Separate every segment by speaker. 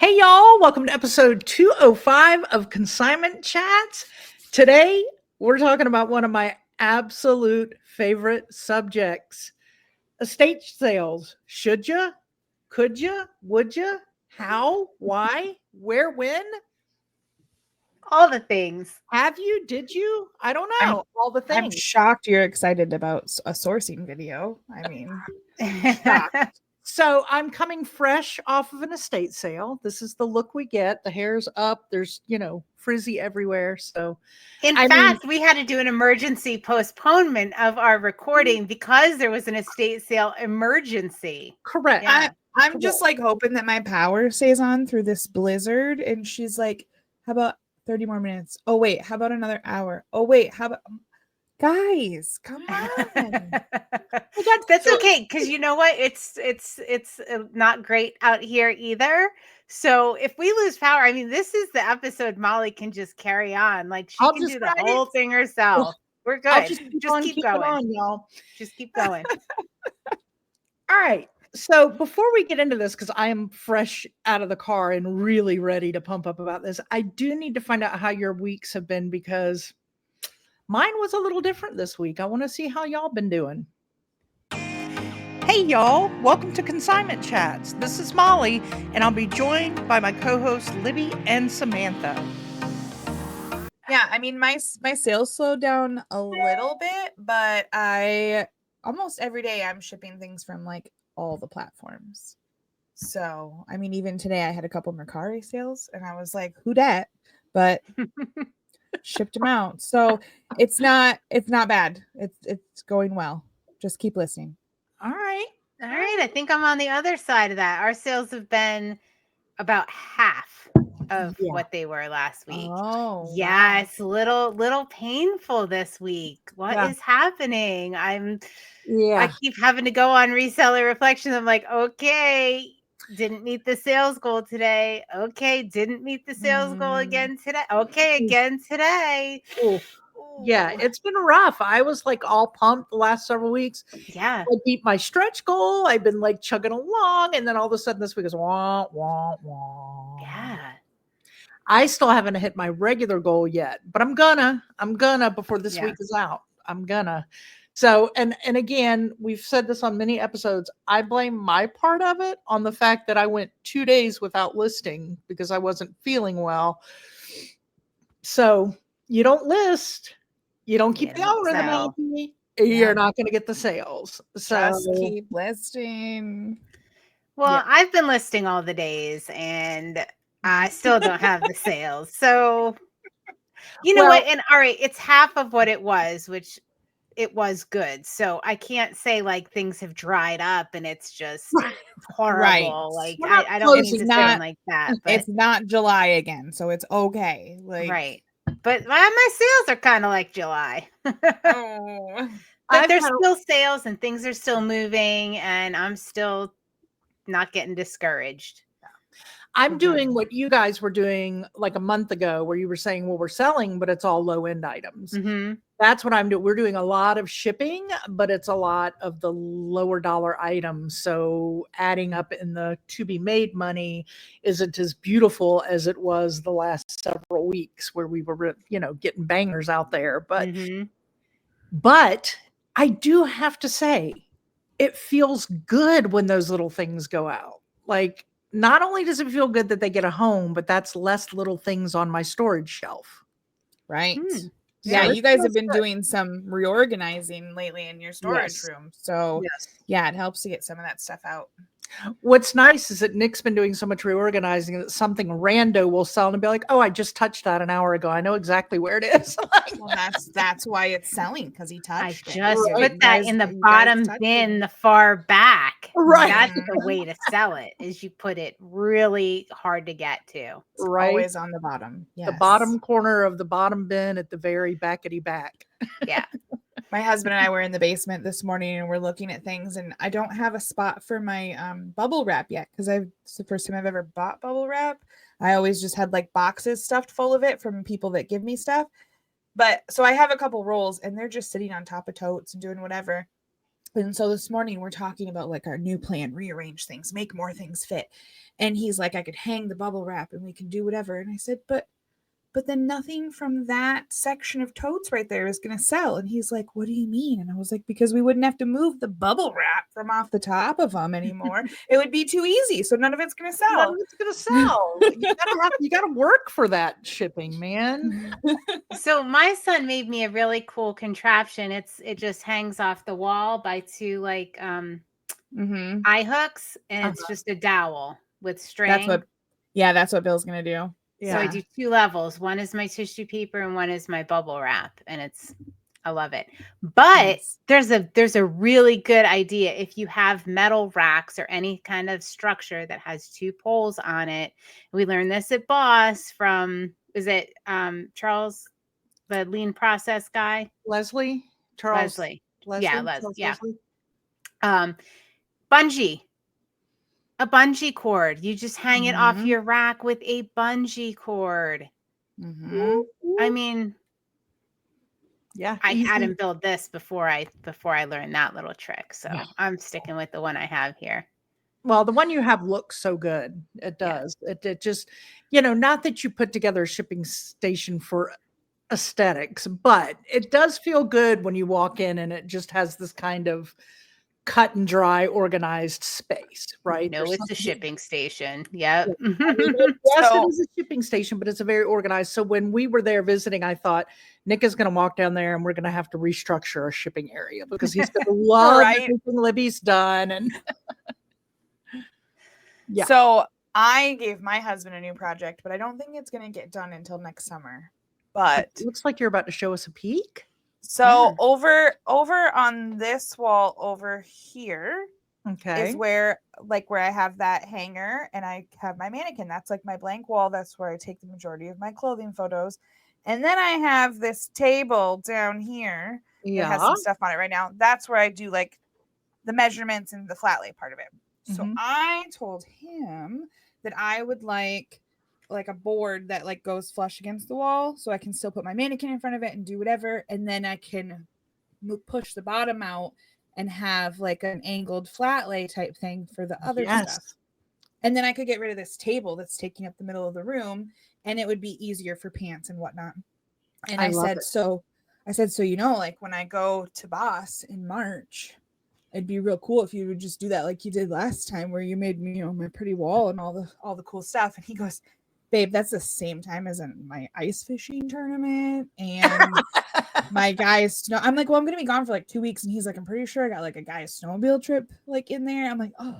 Speaker 1: Hey, y'all. Welcome to episode 205 of Consignment Chats. Today, we're talking about one of my absolute favorite subjects, estate sales. Should you? Could you? Would you? How? Why? Where? When?
Speaker 2: All the things.
Speaker 1: Have you? Did you? I don't
Speaker 3: I'm
Speaker 1: know. All the
Speaker 3: I'm
Speaker 1: things.
Speaker 3: shocked you're excited about a sourcing video. I mean,
Speaker 1: Shocked. So I'm coming fresh off of an estate sale. This is the look we get. The hair's up. There's, frizzy everywhere. So
Speaker 2: In fact, we had to do an emergency postponement of our recording because there was an estate sale emergency.
Speaker 1: correct.
Speaker 2: Yeah.
Speaker 3: I'm just like hoping that my power stays on through this blizzard. And she's like, how about 30 more minutes? Oh, wait, how about another hour? Oh, wait, how about guys, come on.
Speaker 2: That's okay, because you know what? It's not great out here either. So if we lose power, I mean, this is the episode Molly can just carry on. Like she
Speaker 1: I'll
Speaker 2: can
Speaker 1: just
Speaker 2: do the
Speaker 1: ride
Speaker 2: whole
Speaker 1: it.
Speaker 2: thing herself. We're good.
Speaker 1: I'll just
Speaker 2: keep
Speaker 1: keep
Speaker 2: going.
Speaker 1: on, y'all.
Speaker 2: Just keep going.
Speaker 1: All right. So before we get into this, because I am fresh out of the car and really ready to pump up about this, I do need to find out how your weeks have been because mine was a little different this week. I want to see how y'all been doing. Hey, y'all. Welcome to Consignment Chats. This is Molly, and I'll be joined by my co-hosts Libby and Samantha.
Speaker 3: Yeah, I mean, my sales slowed down a little bit, but I almost every day I'm shipping things from like all the platforms. So, I mean, even today I had a couple Mercari sales and I was like, who dat? But shipped them out. So it's not bad. It's going well. Just keep listening.
Speaker 1: All right.
Speaker 2: All right. I think I'm on the other side of that. Our sales have been about half of what they were last week.
Speaker 3: Oh,
Speaker 2: yeah, it's a little painful this week. What is happening? I keep having to go on Reseller Reflections. I'm like, okay, didn't meet the sales goal today. Okay, didn't meet the sales goal again today. Okay, again today.
Speaker 1: Ooh. Yeah, it's been rough. I was like all pumped the last several weeks.
Speaker 2: Yeah.
Speaker 1: I beat my stretch goal. I've been like chugging along. And then all of a sudden this week is wah, wah, wah.
Speaker 2: Yeah.
Speaker 1: I still haven't hit my regular goal yet, but I'm gonna before this week is out. I'm gonna. So, and again, we've said this on many episodes. I blame my part of it on the fact that I went 2 days without listing because I wasn't feeling well. So you don't list, you don't keep the algorithm happy, you're not going to get the sales. So
Speaker 3: just keep listing.
Speaker 2: Well, I've been listing all the days and I still don't have the sales. So, you know what? And all right, it's half of what it was, which it was good. So I can't say like things have dried up and it's just horrible. Like I don't mean to sound like that. But
Speaker 3: it's not July again, so it's okay. Like
Speaker 2: right. But my sales are kind of like July. But there's still sales and things are still moving and I'm still not getting discouraged.
Speaker 1: I'm doing what you guys were doing like a month ago where you were saying, well, we're selling, but it's all low end items.
Speaker 2: Mm-hmm.
Speaker 1: That's what I'm doing. We're doing a lot of shipping, but it's a lot of the lower dollar items. So adding up in the to be made money isn't as beautiful as it was the last several weeks where we were, getting bangers out there. But I do have to say, it feels good when those little things go out. Like, not only does it feel good that they get a home, but that's less little things on my storage shelf.
Speaker 3: Right. Yeah, you guys have been doing some reorganizing lately in your storage room. So yeah, it helps to get some of that stuff out.
Speaker 1: What's nice is that Nick's been doing so much reorganizing that something rando will sell and be like, oh, I just touched that an hour ago. I know exactly where it is.
Speaker 3: Well, that's why it's selling, because he touched it.
Speaker 2: I just put that in the bottom bin, the far back.
Speaker 1: Right.
Speaker 2: That's the way to sell it, is you put it really hard to get to.
Speaker 3: It's always on the bottom.
Speaker 1: Yes. The bottom corner of the bottom bin at the very backety back.
Speaker 2: Yeah.
Speaker 3: My husband and I were in the basement this morning and we're looking at things, and I don't have a spot for my bubble wrap yet because it's the first time I've ever bought bubble wrap. I always just had like boxes stuffed full of it from people that give me stuff. But so I have a couple rolls and they're just sitting on top of totes and doing whatever. And so this morning we're talking about like our new plan, rearrange things, make more things fit. And he's like, I could hang the bubble wrap and we can do whatever. And I said, but then nothing from that section of totes right there is going to sell. And he's like, what do you mean? And I was like, because we wouldn't have to move the bubble wrap from off the top of them anymore. It would be too easy. So none of it's going to sell.
Speaker 1: None of it's going to sell. You got to work for that shipping, man.
Speaker 2: So my son made me a really cool contraption. It just hangs off the wall by two like eye hooks, and it's just a dowel with string.
Speaker 3: That's what Bill's going to do.
Speaker 2: So I do 2 levels. One is my tissue paper and one is my bubble wrap. And I love it. But there's a really good idea. If you have metal racks or any kind of structure that has 2 poles on it. We learned this at Boss from, is it Charles, the lean process guy?
Speaker 1: Leslie?
Speaker 2: Leslie. Yeah. Bungee. A bungee cord. You just hang it off your rack with a bungee cord. I mean, I had him build this before I learned that little trick. So I'm sticking with the one I have here.
Speaker 1: Well, the one you have looks so good. It does. It just, not that you put together a shipping station for aesthetics, but it does feel good when you walk in and it just has this kind of cut and dry organized space, right?
Speaker 2: No, it's a shipping station. Yep.
Speaker 1: It is a shipping station, but it's a very organized. So when we were there visiting, I thought Nick is going to walk down there and we're going to have to restructure our shipping area because he's going to love everything Libby's done. And
Speaker 3: So I gave my husband a new project, but I don't think it's going to get done until next summer. But
Speaker 1: it looks like you're about to show us a peek.
Speaker 3: So over on this wall over here is where I have that hanger and I have my mannequin. That's like my blank wall. That's where I take the majority of my clothing photos. And then I have this table down here that has some stuff on it right now. That's where I do like the measurements and the flat lay part of it. So I told him that I would like a board that like goes flush against the wall so I can still put my mannequin in front of it and do whatever, and then I can push the bottom out and have like an angled flat lay type thing for the other stuff. And then I could get rid of this table that's taking up the middle of the room and it would be easier for pants and whatnot. And I said like when I go to Boss in March, it'd be real cool if you would just do that like you did last time where you made me my pretty wall and all the cool stuff. And he goes, babe, that's the same time as in my ice fishing tournament and my guy's I'm like, well, I'm gonna be gone for like 2 weeks, and he's like, I'm pretty sure I got like a guy's snowmobile trip like in there. I'm like, oh,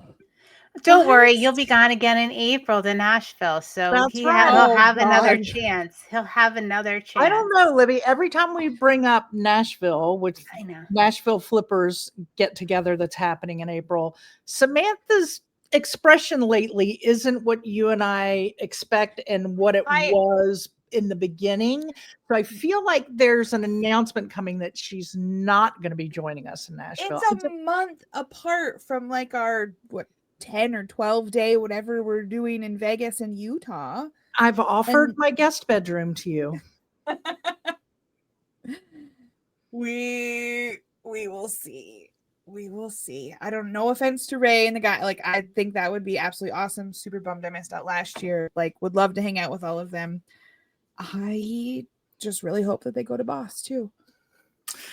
Speaker 2: don't worry, you'll be gone again in April to Nashville, so he'll have another chance. He'll have another chance.
Speaker 1: I don't know, Libby. Every time we bring up Nashville, which I know Nashville Flippers get together that's happening in April, Samantha's expression lately isn't what you and I expect and what it was in the beginning. So I feel like there's an announcement coming that she's not going to be joining us in Nashville.
Speaker 3: It's a month apart from like our 10 or 12 day whatever we're doing in Vegas and Utah.
Speaker 1: I've offered my guest bedroom to you.
Speaker 3: We will see. We will see. I don't know. Offense to Ray and the guy. Like, I think that would be absolutely awesome. Super bummed I missed out last year. Like, would love to hang out with all of them. I just really hope that they go to Boss too.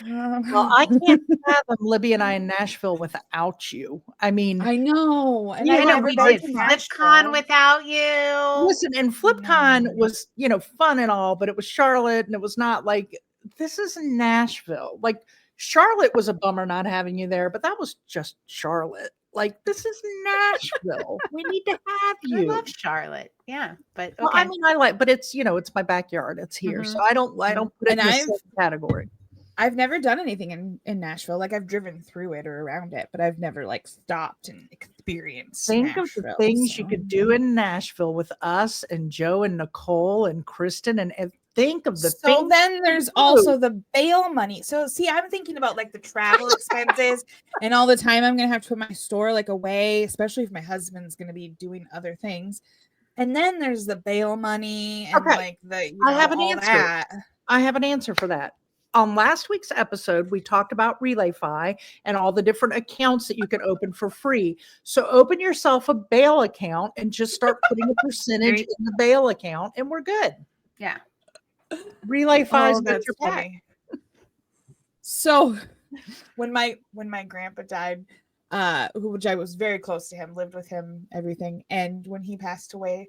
Speaker 1: Well, I can't fathom Libby and I in Nashville without you. I mean,
Speaker 3: I know. And
Speaker 2: I know we did FlipCon without you.
Speaker 1: Listen, and FlipCon was, fun and all, but it was Charlotte, and it was not like this is Nashville. Like, Charlotte was a bummer not having you there, but that was just Charlotte. Like, this is Nashville. We need to have you.
Speaker 2: I love Charlotte. Yeah, but okay.
Speaker 1: Well, I mean, but it's it's my backyard. It's here, so I don't put it in the category.
Speaker 3: I've never done anything in Nashville. Like, I've driven through it or around it, but I've never like stopped and experienced.
Speaker 1: Think of the things you could do in Nashville with us and Joe and Nicole and Kristen and think of the things.
Speaker 3: So then there's also the bail money. So see, I'm thinking about like the travel expenses and all the time I'm going to have to put my store like away, especially if my husband's going to be doing other things. And then there's the bail money and like the,
Speaker 1: I have an answer. I have an answer for that. on last week's episode, we talked about RelayFi and all the different accounts that you can open for free. So open yourself a bail account and just start putting a percentage in the bail account, and we're good.
Speaker 2: Yeah.
Speaker 1: RelayFi is
Speaker 3: that's
Speaker 1: your
Speaker 3: funny. So when my grandpa died, which I was very close to him, lived with him, everything. And when he passed away,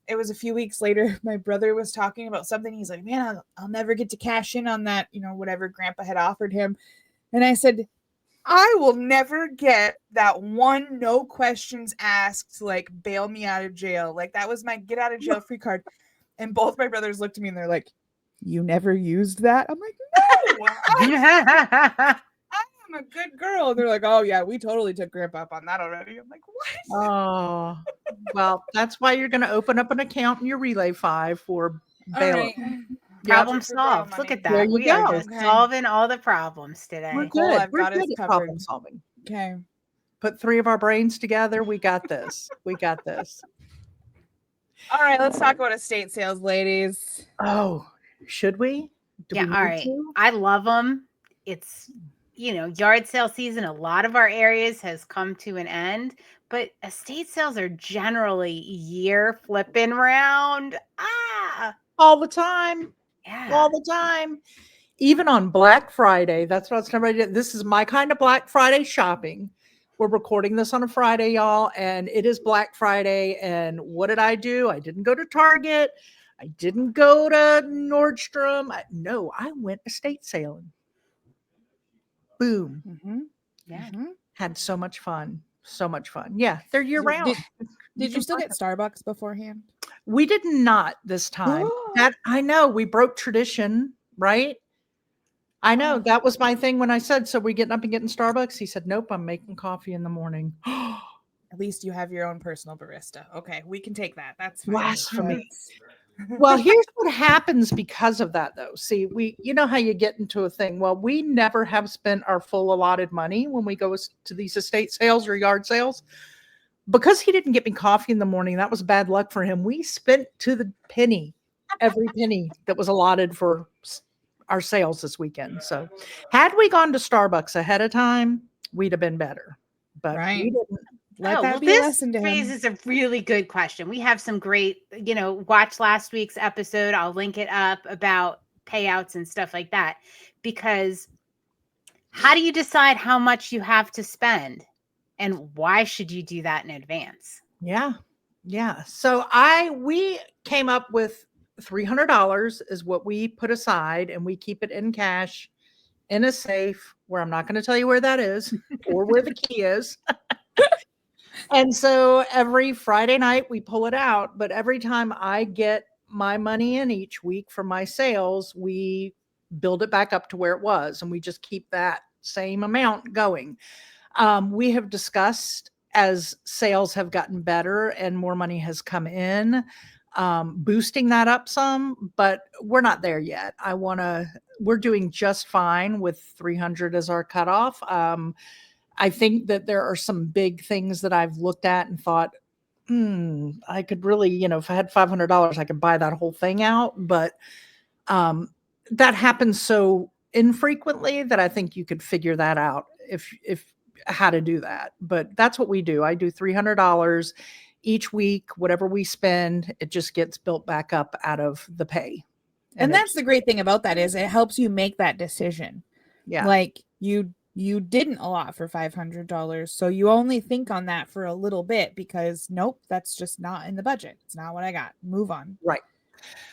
Speaker 3: it was a few weeks later, my brother was talking about something. He's like, man, I'll never get to cash in on that, whatever grandpa had offered him. And I said, I will never get that one no questions asked, like, bail me out of jail. Like, that was my get out of jail free card. And both my brothers looked at me and they're like, you never used that? I'm like, no, I'm a good girl. And they're like, oh yeah, we totally took grandpa up on that already. I'm like, what?
Speaker 1: Oh, well, that's why you're going to open up an account in your RelayFi for bail.
Speaker 3: Right.
Speaker 2: Problem solved. Look at that.
Speaker 1: There you
Speaker 2: we
Speaker 1: go.
Speaker 2: are just solving all the problems today.
Speaker 1: We're good.
Speaker 3: I've
Speaker 1: We're
Speaker 3: got
Speaker 1: good
Speaker 3: us
Speaker 1: at
Speaker 3: covered.
Speaker 1: problem solving.
Speaker 3: Okay.
Speaker 1: Put 3 of our brains together. We got this. We got this.
Speaker 3: All right, let's talk about estate sales, ladies.
Speaker 1: Oh, should we?
Speaker 2: All right. I love them. It's, yard sale season. A lot of our areas has come to an end, but estate sales are generally year flipping round.
Speaker 1: All the time.
Speaker 2: Yeah.
Speaker 1: All the time. Even on Black Friday. That's what I was talking about. This is my kind of Black Friday shopping. We're recording this on a Friday, y'all, and it is Black Friday. And what did I do? I didn't go to Target. I didn't go to Nordstrom. I went estate sailing. Boom.
Speaker 2: Mm-hmm. Yeah.
Speaker 3: Mm-hmm.
Speaker 1: Had so much fun. So much fun. Yeah, they're year round.
Speaker 3: Did you still get Starbucks beforehand?
Speaker 1: We did not this time. That I know we broke tradition, right? I know that was my thing when I said, so we getting up and getting Starbucks? He said, nope, I'm making coffee in the morning.
Speaker 3: At least you have your own personal barista. Okay, we can take that. That's fine.
Speaker 1: Blasphemy. Well, here's what happens because of that, though. See, you know how you get into a thing. Well, we never have spent our full allotted money when we go to these estate sales or yard sales. Because he didn't get me coffee in the morning, that was bad luck for him. We spent to the penny, every penny that was allotted for our sales this weekend. So had we gone to Starbucks ahead of time, we'd have been better. But we didn't.
Speaker 3: Let that be a lesson to him.
Speaker 2: This raises a really good question. We have some great, watch last week's episode. I'll link it up about payouts and stuff like that. Because how do you decide how much you have to spend? And why should you do that in advance?
Speaker 1: Yeah. Yeah. So we came up with $300 is what we put aside, and we keep it in cash in a safe where I'm not going to tell you where that is or where the key is. And so every Friday night we pull it out, but every time I get my money in each week from my sales, we build it back up to where it was, and we just keep that same amount going. We have discussed, as sales have gotten better and more money has come in, boosting that up some, but we're not there yet. We're doing just fine with 300 as our cutoff. I think that there are some big things that I've looked at and thought, I could really, if I had $500, I could buy that whole thing out. But that happens so infrequently that I think you could figure that out if how to do that. But that's what we do. I do $300 each week. Whatever we spend, it just gets built back up out of the pay.
Speaker 3: And that's the great thing about that is it helps you make that decision.
Speaker 1: Yeah.
Speaker 3: Like you didn't allot for $500. So you only think on that for a little bit because nope, that's just not in the budget. It's not what I got. Move on.
Speaker 1: Right.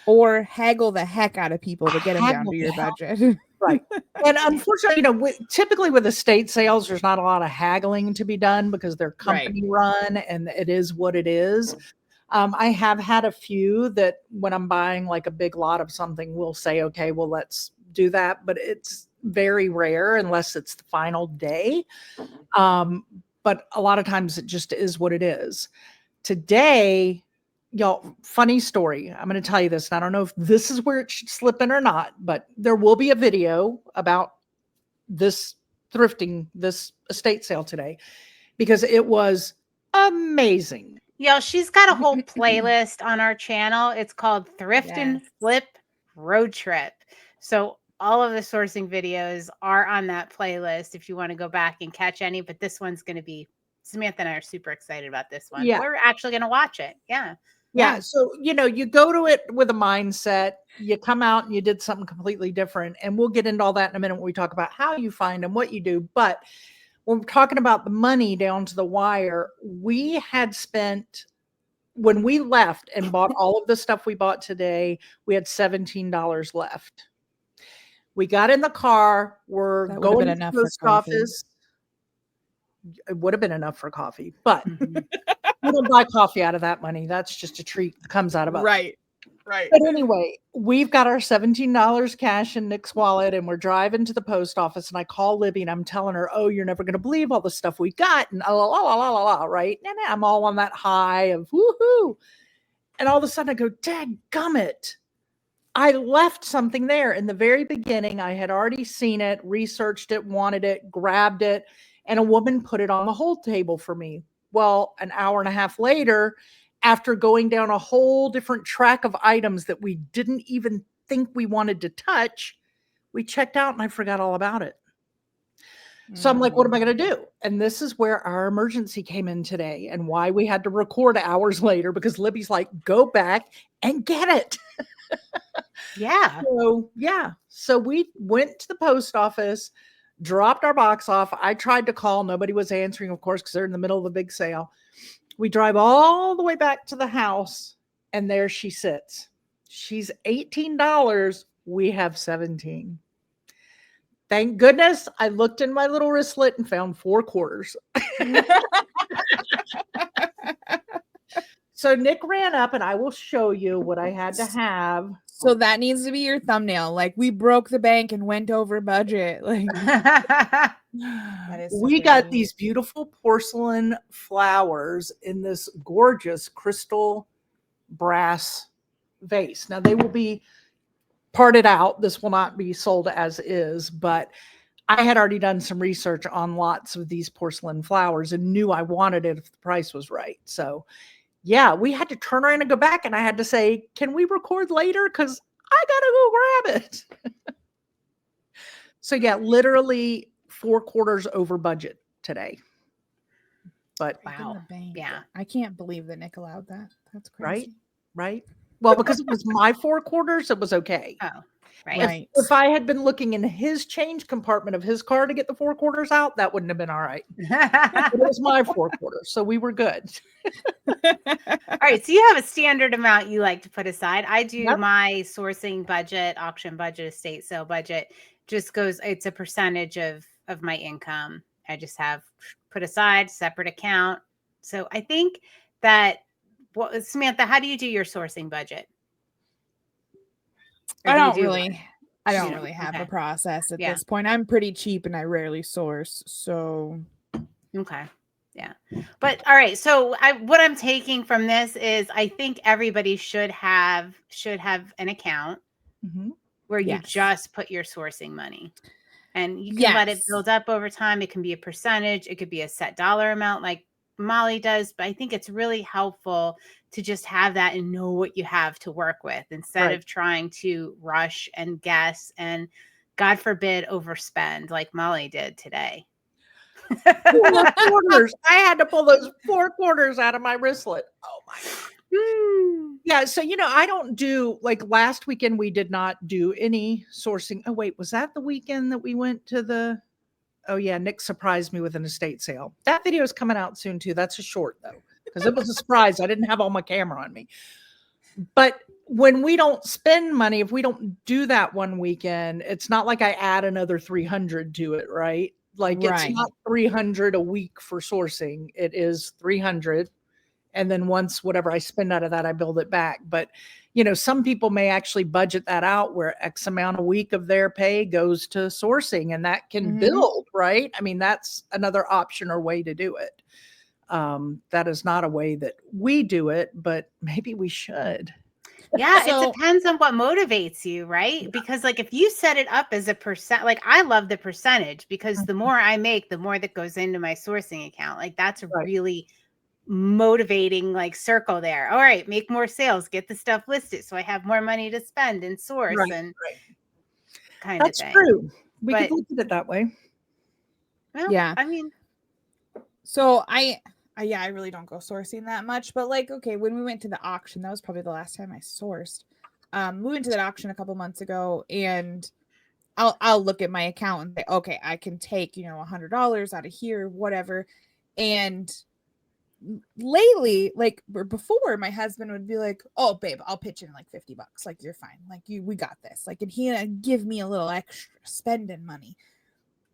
Speaker 3: Or haggle the heck out of people to get them down to your budget.
Speaker 1: Right. And unfortunately, typically with estate sales, there's not a lot of haggling to be done because they're company run and it is what it is. I have had a few that when I'm buying like a big lot of something, we'll say, okay, well, let's do that. But it's very rare unless it's the final day. But a lot of times it just is what it is. Today, y'all, funny story. I'm going to tell you this. And I don't know if this is where it should slip in or not, but there will be a video about this thrifting, this estate sale today, because it was amazing.
Speaker 2: Yo, she's got a whole playlist on our channel. It's called Thrift and Flip Road Trip. So all of the sourcing videos are on that playlist if you want to go back and catch any. But this one's going to be, Samantha and I are super excited about this one.
Speaker 1: Yeah.
Speaker 2: We're actually going to watch it. Yeah.
Speaker 1: Yeah. So, you go to it with a mindset, you come out and you did something completely different. And we'll get into all that in a minute when we talk about how you find and what you do. But when we're talking about the money down to the wire, we had spent, when we left and bought all of the stuff we bought today, we had $17 left. We got in the car, we're going to the post office. It would have been enough for coffee, but we don't buy coffee out of that money. That's just a treat that comes out of it.
Speaker 3: Right.
Speaker 1: But anyway, we've got our $17 cash in Nick's wallet and we're driving to the post office and I call Libby and I'm telling her, oh, you're never going to believe all the stuff we got. And right? And I'm all on that high of woohoo. And all of a sudden I go, dadgummit. I left something there in the very beginning. I had already seen it, researched it, wanted it, grabbed it, and a woman put it on the hold table for me. Well, an hour and a half later, after going down a whole different track of items that we didn't even think we wanted to touch, we checked out and I forgot all about it. So I'm like, what am I going to do? And this is where our emergency came in today and why we had to record hours later, because Libby's like, go back and get it.
Speaker 2: Yeah.
Speaker 1: So we went to the post office, dropped our box off. I tried to call. Nobody was answering, of course, because they're in the middle of a big sale. We drive all the way back to the house and there she sits. She's $18. We have 17. Thank goodness I looked in my little wristlet and found 4 quarters. So Nick ran up and I will show you what I had to have.
Speaker 3: So that needs to be your thumbnail. Like, we broke the bank and went over budget. Like,
Speaker 2: That is so
Speaker 1: we got
Speaker 2: funny.
Speaker 1: these beautiful porcelain flowers in this gorgeous crystal brass vase. Now they will be parted out. This will not be sold as is, but I had already done some research on lots of these porcelain flowers and knew I wanted it if the price was right. So yeah, we had to turn around and go back and I had to say, can we record later? Because I got to go grab it. So yeah, literally 4 quarters over budget today. But
Speaker 2: Wow. Yeah.
Speaker 3: I can't believe that Nick allowed that. That's crazy.
Speaker 1: Right. Well, because it was my 4 quarters, it was okay.
Speaker 2: Oh, right.
Speaker 1: If I had been looking in his change compartment of his car to get the 4 quarters out, that wouldn't have been all right. It was my 4 quarters, so we were good.
Speaker 2: All right. So you have a standard amount you like to put aside. I do my sourcing budget, auction budget, estate sale budget. Just goes, it's a percentage of my income. I just have put aside, separate account. So I think that, Samantha, how do you do your sourcing budget?
Speaker 3: I don't really have a process at this point. I'm pretty cheap and I rarely source. So
Speaker 2: okay. Yeah. But all right. So what I'm taking from this is I think everybody should have an account where you just put your sourcing money. And you can let it build up over time. It can be a percentage. It could be a set dollar amount like Molly does. But I think it's really helpful to just have that and know what you have to work with instead of trying to rush and guess and, God forbid, overspend like Molly did today.
Speaker 1: 4 quarters. I had to pull those 4 quarters out of my wristlet. Oh my God. Yeah. So, I don't do, like last weekend, we did not do any sourcing. Oh, wait, was that the weekend that we went to Nick surprised me with an estate sale. That video is coming out soon too. That's a short though, because it was a surprise. I didn't have all my camera on me. But when we don't spend money, if we don't do that one weekend, it's not like I add another 300 to it, right? Like it's not 300 a week for sourcing. It is 300. And then once whatever I spend out of that, I build it back. But, some people may actually budget that out where X amount a week of their pay goes to sourcing and that can build, right? I mean, that's another option or way to do it. That is not a way that we do it, but maybe we should.
Speaker 2: Yeah, it depends on what motivates you, right? Yeah. Because like if you set it up as a percent, like I love the percentage because the more I make, the more that goes into my sourcing account. Like that's a really motivating like circle there. All right, make more sales, get the stuff listed so I have more money to spend and source. kind of
Speaker 1: That's
Speaker 2: thing.
Speaker 1: true. We
Speaker 2: But-
Speaker 1: could look at it that way.
Speaker 2: Well,
Speaker 3: Yeah.
Speaker 2: I mean,
Speaker 3: So I really don't go sourcing that much, but like, okay, when we went to the auction, that was probably the last time I sourced. We went to that auction a couple months ago, and I'll look at my account and say, okay, I can take, $100 out of here, whatever. And lately, like before, my husband would be like, oh babe, I'll pitch in like $50. Like, you're fine. Like, we got this. Like, and he give me a little extra spending money.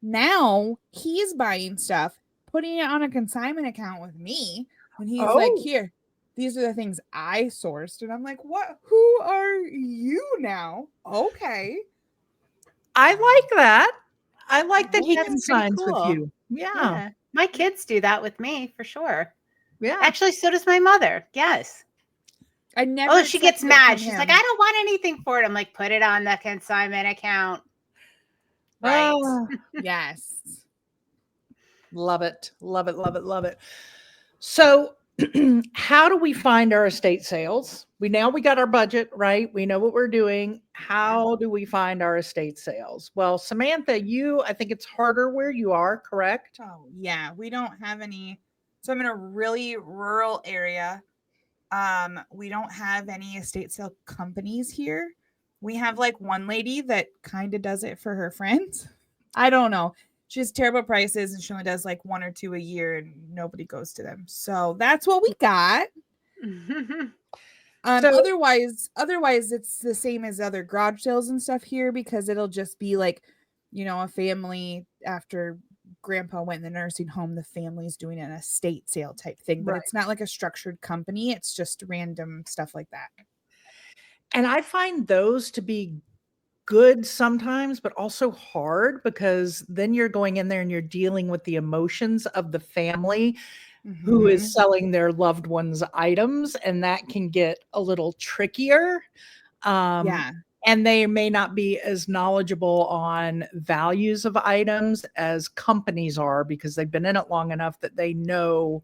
Speaker 3: Now he's buying stuff, putting it on a consignment account with me, and he's like, here, these are the things I sourced. And I'm like, what? Who are you now? Okay.
Speaker 1: I like that. I like that he
Speaker 2: That's
Speaker 1: consigns
Speaker 2: pretty cool.
Speaker 1: with you. Yeah.
Speaker 2: My kids do that with me for sure.
Speaker 1: Yeah.
Speaker 2: Actually, so does my mother. Yes.
Speaker 3: I never.
Speaker 2: Oh, she gets
Speaker 3: accepted it
Speaker 2: mad.
Speaker 3: from
Speaker 2: She's
Speaker 3: him.
Speaker 2: like, I don't want anything for it. I'm like, put it on the consignment account. Right.
Speaker 1: Oh,
Speaker 3: Yes.
Speaker 1: love it. Love it. Love it. Love it. So how do we find our estate sales? We got our budget, right? We know what we're doing. How do we find our estate sales? Well, Samantha, I think it's harder where you are, correct?
Speaker 3: Oh, yeah. We don't have any. So I'm in a really rural area. We don't have any estate sale companies here. We have like one lady that kind of does it for her friends. I don't know. She has terrible prices and she only does like 1 or 2 a year and nobody goes to them. So that's what we got. Otherwise it's the same as other garage sales and stuff here, because it'll just be like, a family after grandpa went in the nursing home, the family's doing an estate sale type thing, but it's not like a structured company. It's just random stuff like that.
Speaker 1: And I find those to be good sometimes, but also hard, because then you're going in there and you're dealing with the emotions of the family who is selling their loved ones' items, and that can get a little trickier. And they may not be as knowledgeable on values of items as companies are, because they've been in it long enough that they know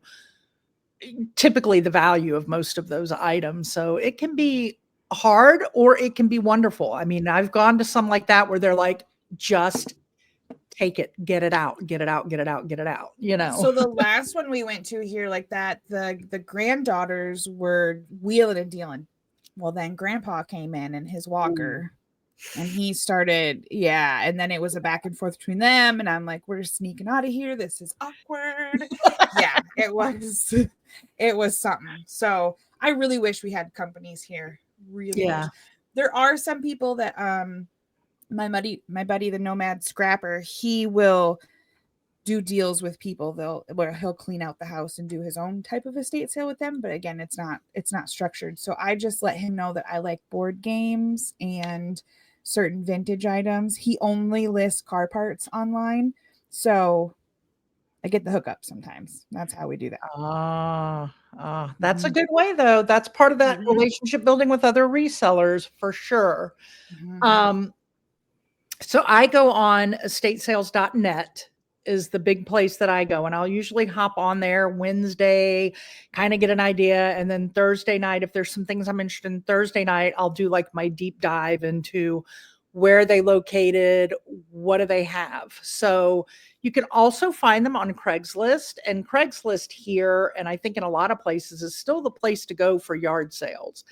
Speaker 1: typically the value of most of those items. So it can be hard or it can be wonderful. I mean, I've gone to some like that where they're like, just take it, get it out, get it out, get it out, get it out,
Speaker 3: So the last one we went to here like that, the granddaughters were wheeling and dealing. Well, then grandpa came in his walker. And he started, and then it was a back and forth between them. And I'm like, we're sneaking out of here. This is awkward. It was something. So I really wish we had companies here. Really wish. There are some people that my buddy, the Nomad Scrapper, he will do deals with people where he'll clean out the house and do his own type of estate sale with them. But again, it's not structured. So I just let him know that I like board games and certain vintage items. He only lists car parts online. So I get the hookup sometimes. That's how we do that.
Speaker 1: That's a good way, though. That's part of that relationship building with other resellers for sure. So I go on estatesales.net is the big place that I go. And I'll usually hop on there Wednesday, kind of get an idea. And then Thursday night, if there's some things I'm interested in Thursday night, I'll do like my deep dive into where are they located, what do they have. So you can also find them on Craigslist, and Craigslist here, and I think in a lot of places, is still the place to go for yard sales.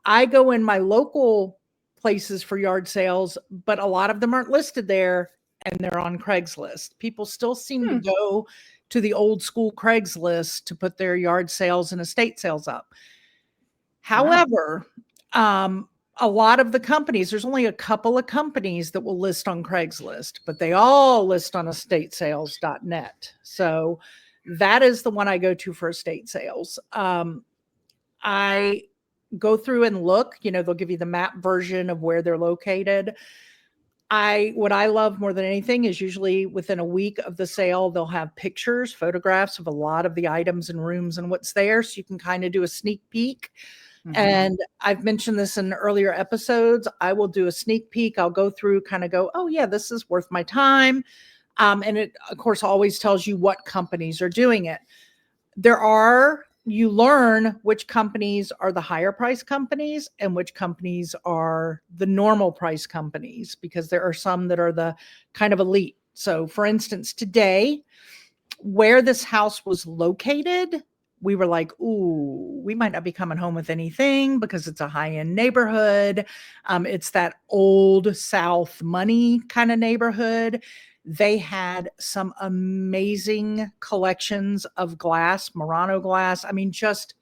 Speaker 1: I go in my local places for yard sales, but a lot of them aren't listed there and they're on Craigslist. People still seem to go to the old school Craigslist to put their yard sales and estate sales up. However, a lot of the companies, there's only a couple of companies that will list on Craigslist, but they all list on estatesales.net. So that is the one I go to for estate sales. I go through and look, they'll give you the map version of where they're located. What I love more than anything is usually within a week of the sale, they'll have pictures, photographs of a lot of the items and rooms and what's there. So you can kind of do a sneak peek. And I've mentioned this in earlier episodes. I will do a sneak peek. I'll go through, kind of go, oh yeah, this is worth my time. And it, of course, always tells you what companies are doing it. There are you learn which companies are the higher price companies and which companies are the normal price companies, because there are some that are the kind of elite. So for instance, today, where this house was located, we were like, ooh, we might not be coming home with anything because it's a high-end neighborhood. It's that old South money kind of neighborhood. They had some amazing collections of glass, Murano glass. I mean, just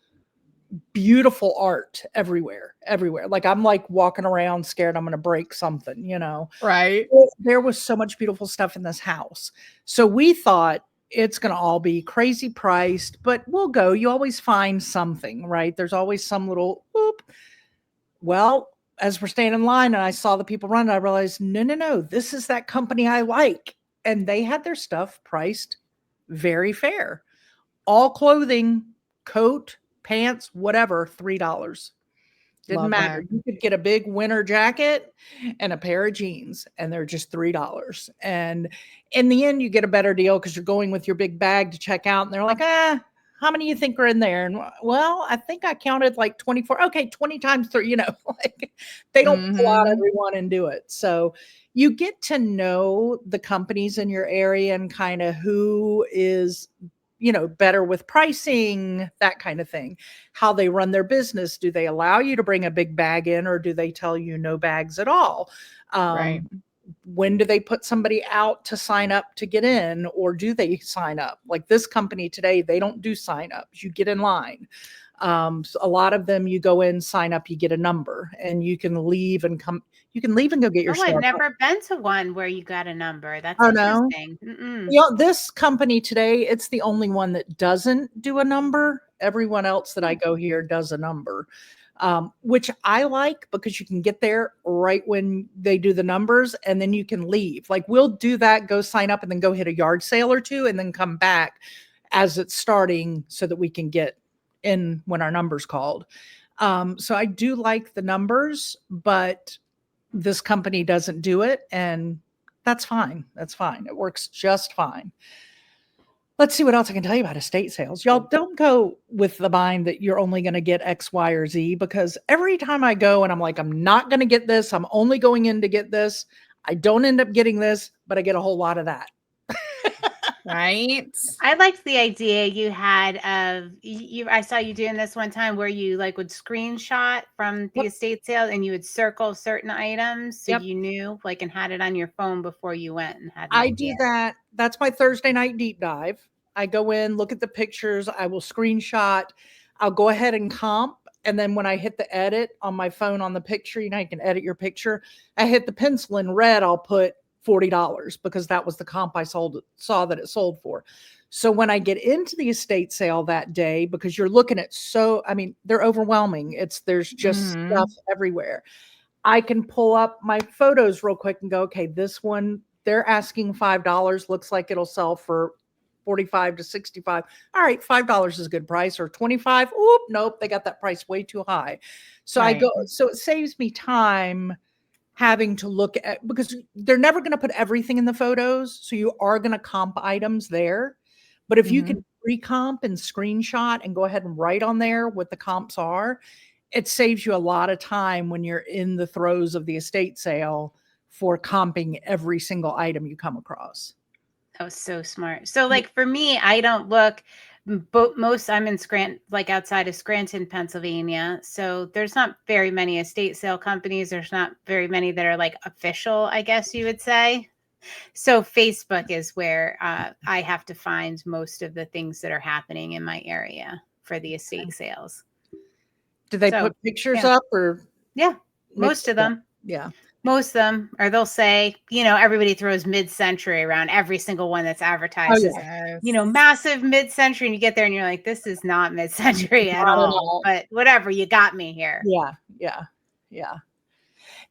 Speaker 1: beautiful art everywhere, everywhere. Like I'm like walking around scared I'm going to break something, you know?
Speaker 3: Right.
Speaker 1: There was so much beautiful stuff in this house. So we thought it's going to all be crazy priced, but we'll go. You always find something, right? There's always some little whoop. Well, as we're staying in line and I saw the people run, I realized, no, this is that company I like. And they had their stuff priced very fair. All clothing, coat, pants, whatever, $3. Didn't
Speaker 3: Love
Speaker 1: matter.
Speaker 3: that.
Speaker 1: You could get a big winter jacket and a pair of jeans, and they're just $3. And in the end, you get a better deal because you're going with your big bag to check out. And they're like, how many you think are in there? And well, I think I counted like 24. Okay, 20 times 3, like they don't pull out everyone and do it. So you get to know the companies in your area and kind of who is better with pricing, that kind of thing, how they run their business. Do they allow you to bring a big bag in, or do they tell you no bags at all?
Speaker 3: Right.
Speaker 1: When do they put somebody out to sign up to get in, or do they sign up? Like this company today, they don't do sign ups. You get in line. So a lot of them, you go in, sign up, you get a number, and you can leave and come. You can leave and go get your stuff.
Speaker 2: I've never been to one where you got a number. That's
Speaker 1: no.
Speaker 2: interesting.
Speaker 1: This company today, it's the only one that doesn't do a number. Everyone else that I go here does a number, which I like because you can get there right when they do the numbers and then you can leave. Like we'll do that, go sign up and then go hit a yard sale or two and then come back as it's starting so that we can get in when our number's called. So I do like the numbers, but this company doesn't do it, and that's fine. That's fine. It works just fine. Let's see what else I can tell you about estate sales. Y'all don't go with the mind that you're only going to get X, Y, or Z, because every time I go and I'm like, I'm not going to get this, I'm only going in to get this, I don't end up getting this, but I get a whole lot of that.
Speaker 3: Right.
Speaker 2: I liked the idea you had of you. I saw you doing this one time where you like would screenshot from the estate sale and you would circle certain items so you knew like and had it on your phone before you went and had.
Speaker 1: I do that. That's my Thursday night deep dive. I go in, look at the pictures. I will screenshot. I'll go ahead and comp. And then when I hit the edit on my phone on the picture, you can edit your picture. I hit the pencil in red. I'll put $40 because that was the comp I saw that it sold for. So when I get into the estate sale that day, because you're looking at they're overwhelming. There's just stuff everywhere. I can pull up my photos real quick and go, okay, this one, they're asking $5. Looks like it'll sell for 45 to 65. All right, $5 is a good price, or 25. Oop, nope, they got that price way too high. So I go, so it saves me time having to look at, because they're never going to put everything in the photos. So you are going to comp items there. But if you can pre-comp and screenshot and go ahead and write on there what the comps are, it saves you a lot of time when you're in the throes of the estate sale for comping every single item you come across.
Speaker 2: That was so smart. So like for me, I don't look, but I'm in Scranton, like outside of Scranton, Pennsylvania. So there's not very many estate sale companies. There's not very many that are like official, I guess you would say. So Facebook is where I have to find most of the things that are happening in my area for the estate sales.
Speaker 1: Do they put pictures up or?
Speaker 2: Yeah, most of them.
Speaker 1: Yeah.
Speaker 2: Most of them, or they'll say, everybody throws mid-century around every single one that's advertised. Massive mid-century, and you get there and you're like, this is not mid-century at all. But whatever, you got me here.
Speaker 1: Yeah.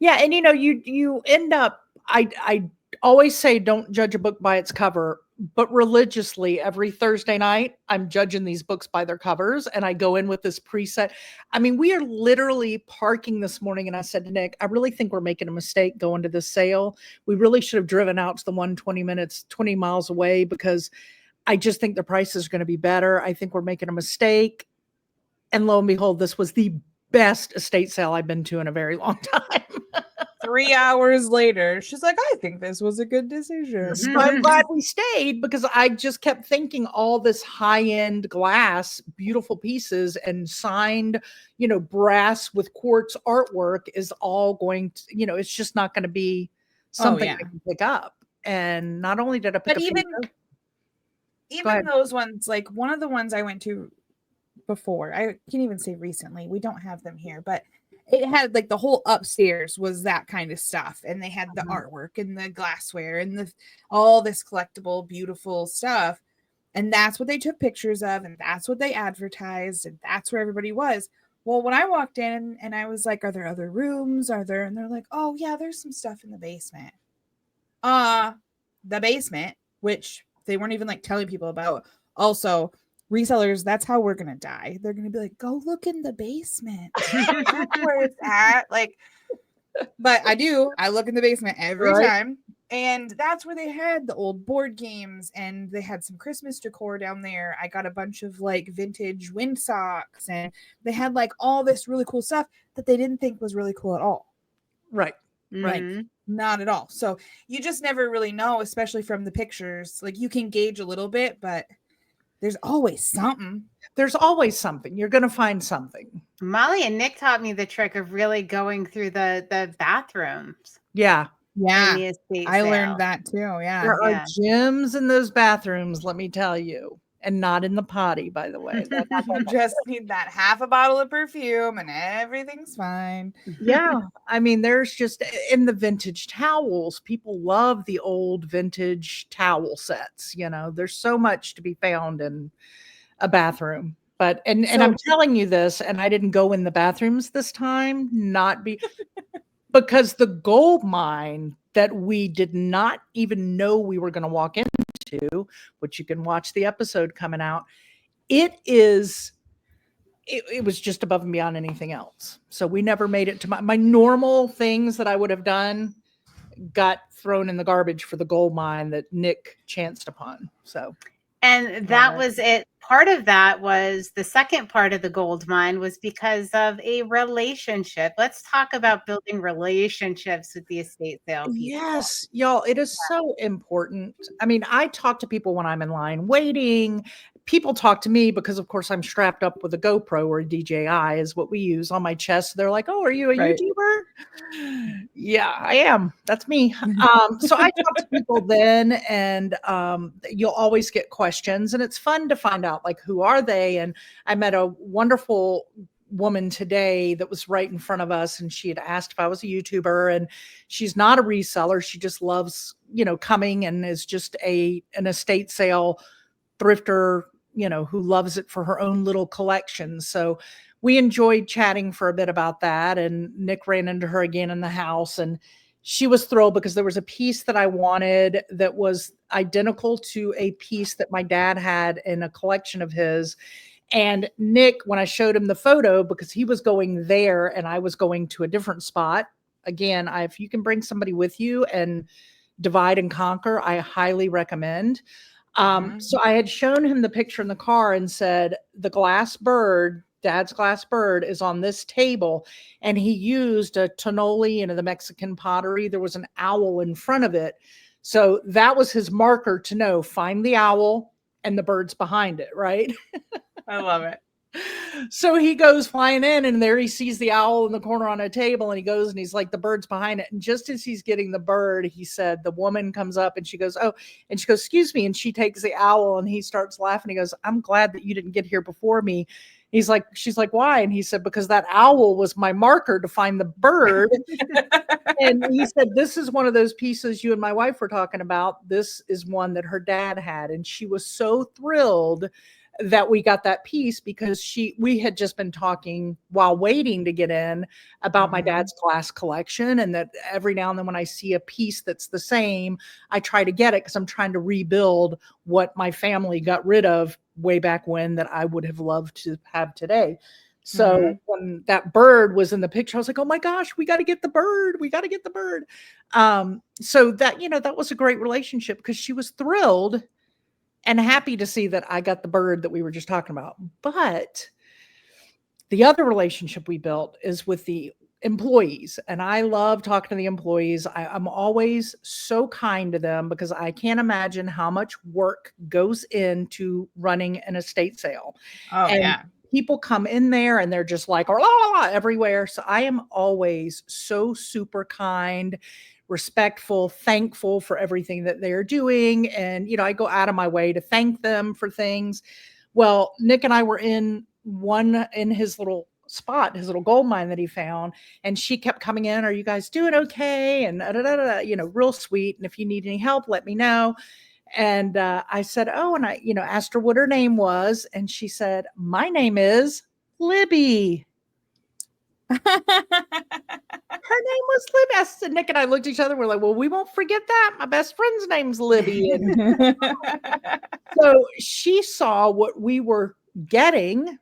Speaker 1: And you end up, I always say, don't judge a book by its cover, but religiously every Thursday night, I'm judging these books by their covers, and I go in with this preset. I mean, we are literally parking this morning, and I said to Nick, I really think we're making a mistake going to this sale. We really should have driven out to the 20 miles away, because I just think the price is going to be better. I think we're making a mistake. And lo and behold, this was the best estate sale I've been to in a very long time.
Speaker 3: 3 hours later, she's like, I think this was a good decision.
Speaker 1: So I'm glad we stayed because I just kept thinking all this high-end glass, beautiful pieces and signed, brass with quartz artwork is all going to, it's just not going to be something I can pick up. And not only did I pick up
Speaker 3: even those ones, like one of the ones I went to before, I can't even say recently, we don't have them here, but it had like the whole upstairs was that kind of stuff, and they had the artwork and the glassware and all this collectible beautiful stuff, and that's what they took pictures of, and that's what they advertised, and that's where everybody was. Well, when I walked in and I was like, are there other rooms, and they're like, oh yeah, there's some stuff in the basement. The basement, which they weren't even like telling people about. Also, resellers, that's how we're gonna die. They're gonna be like, go look in the basement. That's where it's at. Like, but I look in the basement every time. And that's where they had the old board games, and they had some Christmas decor down there. I got a bunch of like vintage windsocks, and they had like all this really cool stuff that they didn't think was really cool at all.
Speaker 1: Right.
Speaker 3: Like, not at all. So you just never really know, especially from the pictures. Like, you can gauge a little bit, but there's always something.
Speaker 1: There's always something. You're going to find something.
Speaker 2: Molly and Nick taught me the trick of really going through the bathrooms.
Speaker 1: Yeah.
Speaker 3: Yeah. I learned that too. Yeah.
Speaker 1: There are gems in those bathrooms, let me tell you. And not in the potty, by the way.
Speaker 3: You just need that half a bottle of perfume and everything's fine.
Speaker 1: Yeah. I mean, there's just in the vintage towels, people love the old vintage towel sets. There's so much to be found in a bathroom. But and I'm telling you this, and I didn't go in the bathrooms this time, because the gold mine that we did not even know we were going to walk into, which you can watch the episode coming out, it was just above and beyond anything else. So we never made it to my normal things that I would have done got thrown in the garbage for the gold mine that Nick chanced upon. So.
Speaker 2: And that was it. Part of that was the second part of the gold mine was because of a relationship. Let's talk about building relationships with the estate sale people.
Speaker 1: Yes, y'all, it is so important. I mean, I talk to people when I'm in line waiting. People talk to me because, of course, I'm strapped up with a GoPro or a DJI is what we use on my chest. They're like, oh, are you a YouTuber? Yeah, I am. That's me. So I talk to people then, and you'll always get questions, and it's fun to find out, like, who are they? And I met a wonderful woman today that was right in front of us, and she had asked if I was a YouTuber, and she's not a reseller. She just loves, coming and is just an estate sale thrifter, who loves it for her own little collection. So we enjoyed chatting for a bit about that. And Nick ran into her again in the house, and she was thrilled because there was a piece that I wanted that was identical to a piece that my dad had in a collection of his. And Nick, when I showed him the photo, because he was going there and I was going to a different spot, again, if you can bring somebody with you and divide and conquer, I highly recommend. So I had shown him the picture in the car and said, the glass bird, Dad's glass bird, is on this table. And he used a tonoli, the Mexican pottery. There was an owl in front of it. So that was his marker to know, find the owl and the bird's behind it, right?
Speaker 3: I love it.
Speaker 1: So he goes flying in, and there he sees the owl in the corner on a table, and he goes and he's like, the bird's behind it. And just as he's getting the bird, he said, the woman comes up and she goes, oh, and she goes, excuse me. And she takes the owl, and he starts laughing. He goes, I'm glad that you didn't get here before me. She's like, why? And he said, because that owl was my marker to find the bird. And he said, this is one of those pieces you and my wife were talking about. This is one that her dad had. And she was so thrilled that we got that piece because we had just been talking while waiting to get in about my dad's glass collection, and that every now and then when I see a piece that's the same, I try to get it because I'm trying to rebuild what my family got rid of way back when that I would have loved to have today. So when that bird was in the picture, I was like, oh my gosh, we got to get the bird. We got to get the bird. So that, that was a great relationship because she was thrilled and happy to see that I got the bird that we were just talking about. But The other relationship we built is with the employees, and I love talking to the employees. I'm always so kind to them because I can't imagine how much work goes into running an estate sale.
Speaker 3: Oh,
Speaker 1: And
Speaker 3: yeah.
Speaker 1: people come in there and they're just like, la, la, la, everywhere. So I am always so super kind, respectful, thankful for everything that they're doing. And, I go out of my way to thank them for things. Well, Nick and I were in his little spot, his little gold mine that he found. And she kept coming in, are you guys doing okay? And real sweet. And if you need any help, let me know. And I said, oh, and I, asked her what her name was. And she said, my name is Libby. Her name was Libby. I said, Nick and I looked at each other. We're like, well, we won't forget that. My best friend's name's Libby. And so she saw what we were getting.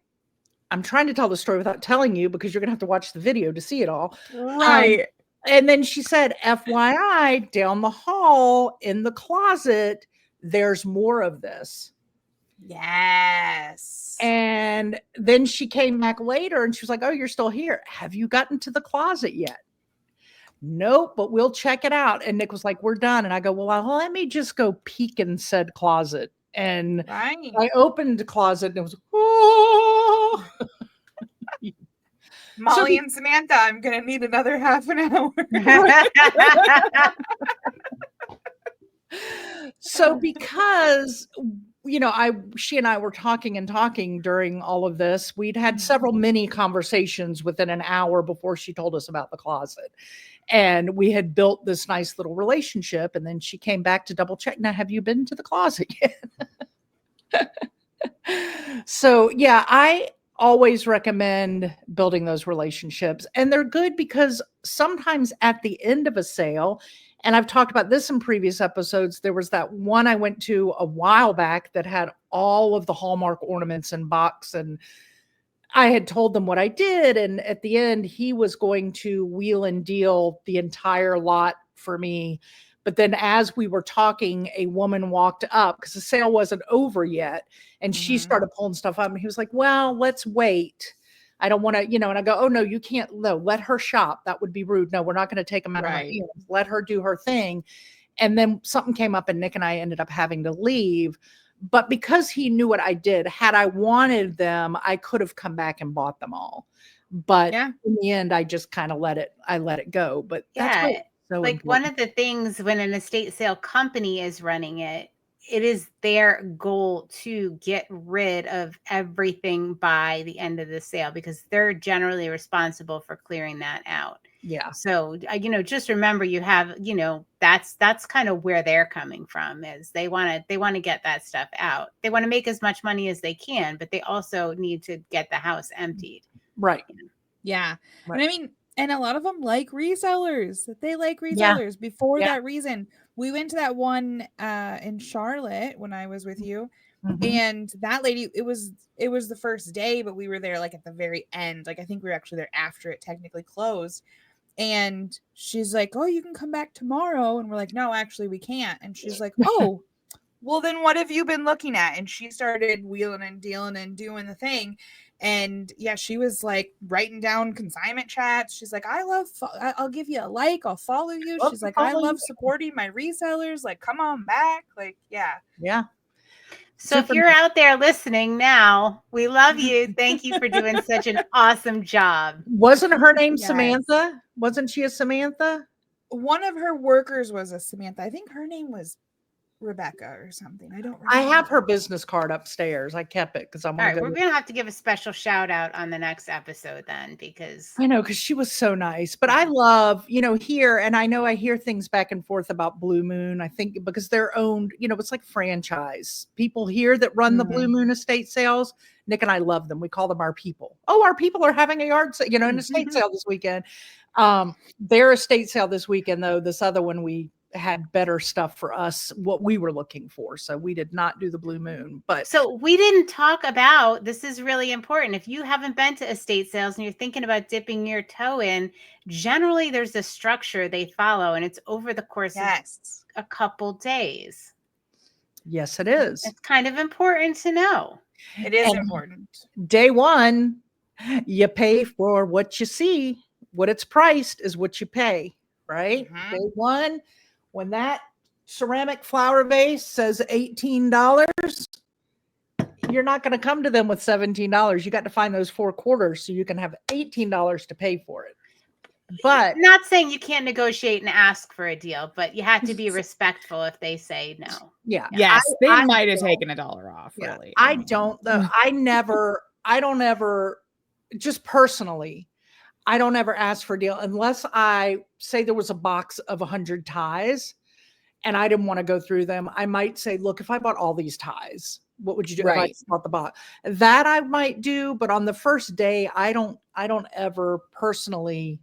Speaker 1: I'm trying to tell the story without telling you because you're going to have to watch the video to see it all.
Speaker 3: Right.
Speaker 1: And then she said, FYI, down the hall in the closet, there's more of this.
Speaker 3: Yes.
Speaker 1: And then she came back later and she was like, oh, you're still here. Have you gotten to the closet yet? Nope, but we'll check it out. And Nick was like, we're done. And I go, well, let me just go peek in said closet. And I opened the closet and it was, oh.
Speaker 3: Molly and Samantha, I'm going to need another half an hour.
Speaker 1: So because, she and I were talking during all of this, we'd had several mini conversations within an hour before she told us about the closet. And we had built this nice little relationship. And then she came back to double check. Now, have you been to the closet yet? So, yeah, I always recommend building those relationships. And they're good because sometimes at the end of a sale, and I've talked about this in previous episodes, there was that one I went to a while back that had all of the Hallmark ornaments in box. And I had told them what I did. And at the end, he was going to wheel and deal the entire lot for me. But then as we were talking, a woman walked up because the sale wasn't over yet. And she started pulling stuff up. And he was like, well, let's wait. I don't want to, and I go, oh, no, you can't. No, let her shop. That would be rude. No, we're not going to take them out of my hands. Let her do her thing. And then something came up and Nick and I ended up having to leave. But because he knew what I did, had I wanted them, I could have come back and bought them all. But in the end, I just kind of let it go. But that's so
Speaker 2: like
Speaker 1: important.
Speaker 2: one of the things when an estate sale company is running it, it is their goal to get rid of everything by the end of the sale because they're generally responsible for clearing that out.
Speaker 1: Yeah.
Speaker 2: So, just remember you have, that's kind of where they're coming from is they want to get that stuff out. They want to make as much money as they can, but they also need to get the house emptied.
Speaker 1: Right.
Speaker 3: Yeah. Right. And I mean, and a lot of them like resellers. They like resellers before that reason. We went to that one in Charlotte when I was with you. And that lady, it was the first day, but we were there like at the very end. Like I think we were actually there after it technically closed. And she's like, oh, you can come back tomorrow. And we're like, no, actually we can't. And she's like, oh, well then what have you been looking at? And she started wheeling and dealing and doing the thing. And yeah, she was like writing down consignment chats. She's like, I'll give you a like. I'll follow you. She's like, I love supporting my resellers. Like, come on back. Like, yeah.
Speaker 1: Yeah.
Speaker 2: So if you're out there listening now, we love you. Thank you for doing such an awesome job.
Speaker 1: Wasn't her name Samantha? Wasn't she a Samantha?
Speaker 3: One of her workers was a Samantha. I think her name was Rebecca or something. I don't remember.
Speaker 1: I have her business card upstairs. I kept it because I'm
Speaker 2: all right. We're gonna have to give a special shout out on the next episode then because
Speaker 1: I know because she was so nice. But I love here, and I know I hear things back and forth about Blue Moon. I think because they're owned, it's like franchise people here that run the Blue Moon estate sales. Nick and I love them. We call them our people. Oh, our people are having a yard sale, an estate sale this weekend. Their estate sale this weekend though. This other one we had better stuff for us, what we were looking for. So we did not do the Blue Moon, but
Speaker 2: so we didn't talk about, this is really important. If you haven't been to estate sales and you're thinking about dipping your toe in, generally there's a structure they follow and it's over the course of a couple days.
Speaker 1: Yes, it is.
Speaker 2: It's kind of important to know.
Speaker 3: It is important.
Speaker 1: Day one, You pay for what you see. What it's priced is what you pay, right?
Speaker 2: Mhm.
Speaker 1: Day one, when that ceramic flower vase says $18, you're not going to come to them with $17. You got to find those 4 quarters so you can have $18 to pay for it. But
Speaker 2: not saying you can't negotiate and ask for a deal, but you have to be respectful if they say no.
Speaker 1: yeah,
Speaker 4: Yes, they
Speaker 1: I
Speaker 4: might have
Speaker 1: don't-
Speaker 4: taken $1 off.
Speaker 1: yeah,
Speaker 4: Really,
Speaker 1: I don't though. I don't ever, just personally, I don't ever ask for a deal unless I say there was a box of 100 ties and I didn't want to go through them. I might say, look, if I bought all these ties, what would you do if I
Speaker 4: Right.
Speaker 1: just bought the box? That I might do, but on the first day, I don't ever personally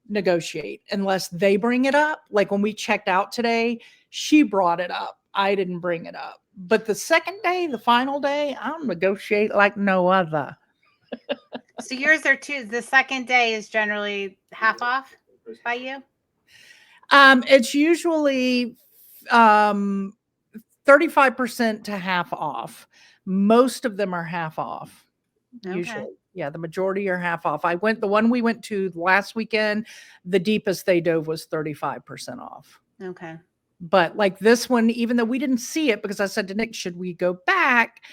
Speaker 1: negotiate unless they bring it up. Like when we checked out today, she brought it up. I didn't bring it up. But the second day, the final day, I'll negotiate like no other.
Speaker 2: So yours are two. The second day is generally half off by you.
Speaker 1: It's usually 35% to half off. Most of them are half off.
Speaker 2: Okay.
Speaker 1: Usually. Yeah, the majority are half off. The one we went to last weekend, the deepest they dove was 35% off.
Speaker 2: Okay.
Speaker 1: But like this one, even though we didn't see it, because I said to Nick, should we go back?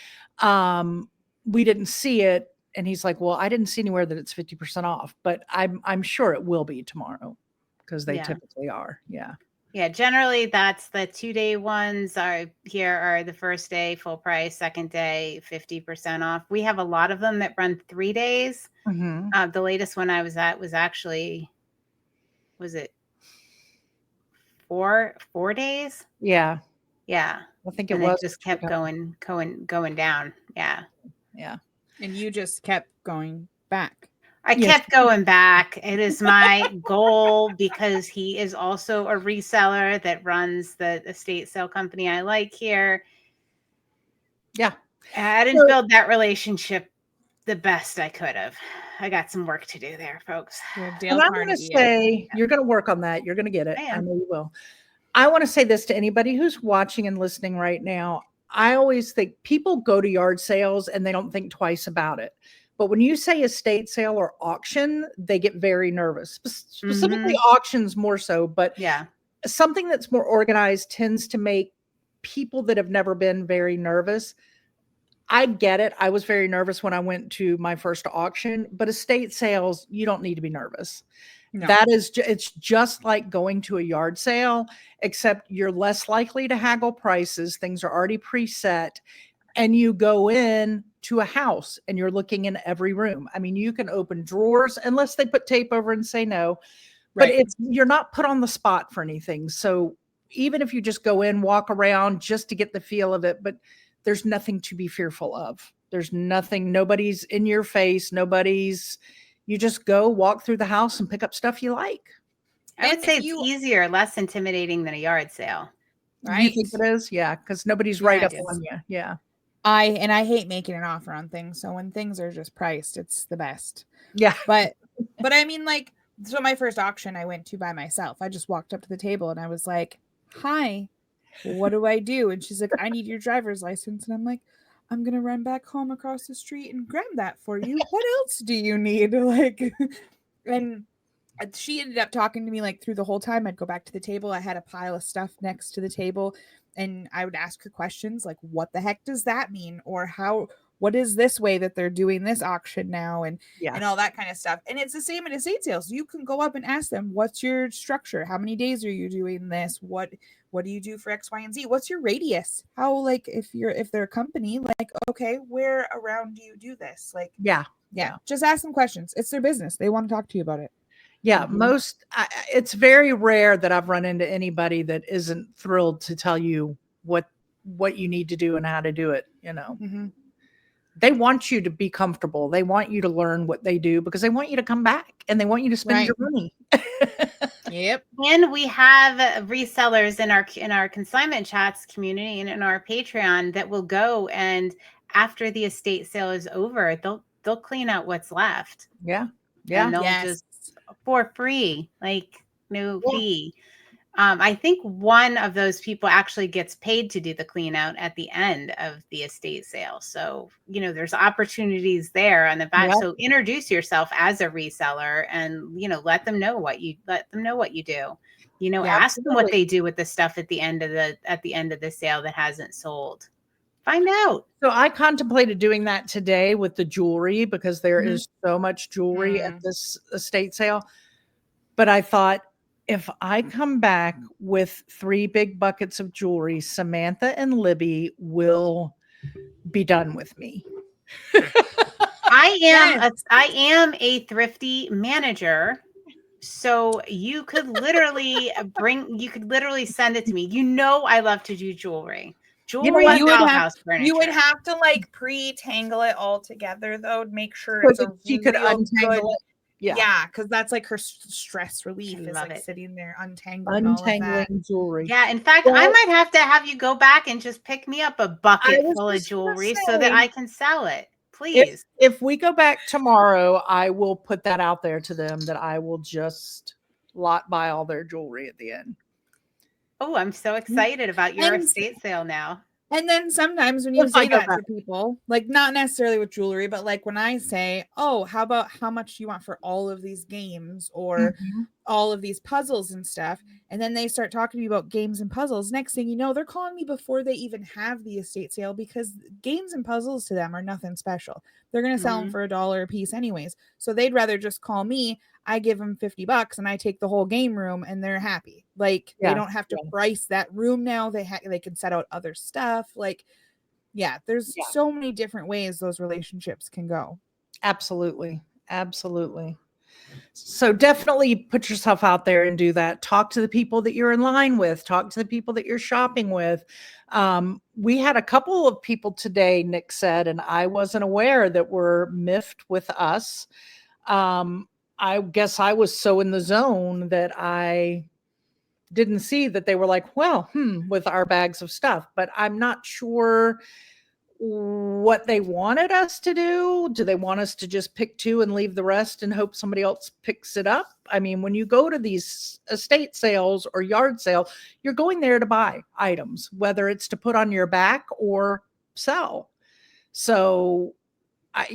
Speaker 1: We didn't see it. And he's like, well, I didn't see anywhere that it's 50% off, but I'm sure it will be tomorrow because they typically are. Yeah.
Speaker 2: Yeah. Generally that's the 2-day ones are the first day full price, second day 50% off. We have a lot of them that run 3 days.
Speaker 1: Mm-hmm.
Speaker 2: The latest one I was at was actually, was it 4 days?
Speaker 1: Yeah.
Speaker 2: Yeah.
Speaker 1: I think
Speaker 2: And
Speaker 1: it was.
Speaker 2: it just kept going down. Yeah.
Speaker 1: Yeah.
Speaker 4: And you just kept going back.
Speaker 2: I kept going back. It is my goal because he is also a reseller that runs the estate sale company I like here.
Speaker 1: Yeah.
Speaker 2: I didn't build that relationship the best I could have. I got some work to do there, folks.
Speaker 1: And I'm going to say, you're going to work on that. You're going to get it. I know you will. I want to say this to anybody who's watching and listening right now. I always think people go to yard sales and they don't think twice about it. But when you say estate sale or auction, they get very nervous. Specifically auctions more so, but something that's more organized tends to make people that have never been very nervous. I get it. I was very nervous when I went to my first auction, but estate sales, you don't need to be nervous. No. It's just like going to a yard sale, except you're less likely to haggle prices. Things are already preset. And you go in to a house and you're looking in every room. I mean, you can open drawers unless they put tape over and say no, but you're not put on the spot for anything. So even if you just go in, walk around just to get the feel of it, but there's nothing to be fearful of. There's nothing, nobody's in your face. You just go walk through the house and pick up stuff you like.
Speaker 2: I would say it's easier, less intimidating than a yard sale.
Speaker 1: Right? You think it is? Yeah, because nobody's right up on you. Yeah.
Speaker 4: I hate making an offer on things. So when things are just priced, it's the best.
Speaker 1: Yeah.
Speaker 4: But I mean, like, so my first auction I went to by myself. I just walked up to the table and I was like, hi, what do I do? And she's like, I need your driver's license. And I'm like, I'm going to run back home across the street and grab that for you. What else do you need? Like, and she ended up talking to me like through the whole time. I'd go back to the table. I had a pile of stuff next to the table and I would ask her questions like, what the heck does that mean? Or what is this way that they're doing this auction now? And all that kind of stuff. And it's the same in estate sales. You can go up and ask them, what's your structure? How many days are you doing this? What do you do for X, Y, and Z? What's your radius? How, like, if they're a company, like, okay, where around do you do this? Like, yeah. Just ask them questions. It's their business. They want to talk to you about it.
Speaker 1: Yeah. It's very rare that I've run into anybody that isn't thrilled to tell you what you need to do and how to do it. You know, they want you to be comfortable. They want you to learn what they do because they want you to come back and they want you to spend your money.
Speaker 2: Yep. And we have resellers in our consignment chats community and in our Patreon that will go and after the estate sale is over, they'll clean out what's left.
Speaker 1: Yeah. Yeah.
Speaker 2: And they'll just for free, like no fee. I think one of those people actually gets paid to do the clean out at the end of the estate sale. So, there's opportunities there on the back.
Speaker 1: Yep.
Speaker 2: So introduce yourself as a reseller and, let them know what you do.
Speaker 1: Yeah,
Speaker 2: ask them what
Speaker 1: absolutely.
Speaker 2: they do with the stuff at the end of the sale that hasn't sold. Find out.
Speaker 1: So I contemplated doing that today with the jewelry because there is so much jewelry at this estate sale. But I thought, if I come back with 3 big buckets of jewelry, Samantha and Libby will be done with me.
Speaker 2: I am a thrifty manager. So you could literally send it to me. I love to do jewelry. Jewelry and dollhouse furniture.
Speaker 3: You would have to like pre-tangle it all together though, to make sure
Speaker 1: So
Speaker 3: it's
Speaker 1: that she could untangle it.
Speaker 3: Yeah, because that's like her stress relief is
Speaker 2: Love
Speaker 3: like
Speaker 2: it.
Speaker 3: sitting there untangling all of that.
Speaker 1: Untangling jewelry.
Speaker 2: Yeah, in fact, I might have to have you go back and just pick me up a bucket full of jewelry so that I can sell it. Please.
Speaker 1: If we go back tomorrow, I will put that out there to them that I will just lot buy all their jewelry at the end.
Speaker 2: Oh, I'm so excited about your estate sale now.
Speaker 4: And then sometimes when you say that to people, like not necessarily with jewelry, but like when I say, oh, how about how much you want for all of these games or all of these puzzles and stuff. And then they start talking to me about games and puzzles. Next thing you know, they're calling me before they even have the estate sale because games and puzzles to them are nothing special. They're going to sell them for $1 a piece anyways. So they'd rather just call me. I give them $50 and I take the whole game room and they're happy. Like they don't have to price that room now. They can set out other stuff. Like, there's so many different ways those relationships can go.
Speaker 1: Absolutely. Absolutely. So definitely put yourself out there and do that. Talk to the people that you're in line with. Talk to the people that you're shopping with. We had a couple of people today, Nick said, and I wasn't aware that were miffed with us. I guess I was so in the zone that I didn't see that they were like, well, with our bags of stuff, but I'm not sure what they wanted us to do. Do they want us to just pick 2 and leave the rest and hope somebody else picks it up? I mean, when you go to these estate sales or yard sale, you're going there to buy items, whether it's to put on your back or sell. So,
Speaker 4: especially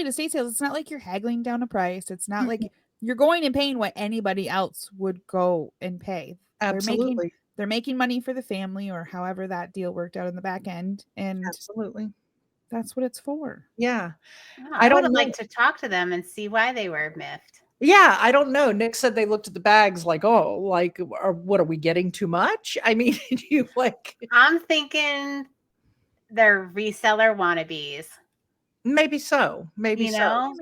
Speaker 4: to estate sales, it's not like you're haggling down a price. It's not like you're going and paying what anybody else would go and pay.
Speaker 1: Absolutely.
Speaker 4: They're making money for the family or however that deal worked out in the back end. And
Speaker 1: absolutely,
Speaker 4: that's what it's for.
Speaker 1: Yeah.
Speaker 2: I would like to talk to them and see why they were miffed.
Speaker 1: Yeah, I don't know. Nick said they looked at the bags like, oh, like, what are we getting too much? I mean,
Speaker 2: I'm thinking they're reseller wannabes.
Speaker 1: Maybe so. Maybe so.
Speaker 2: Know?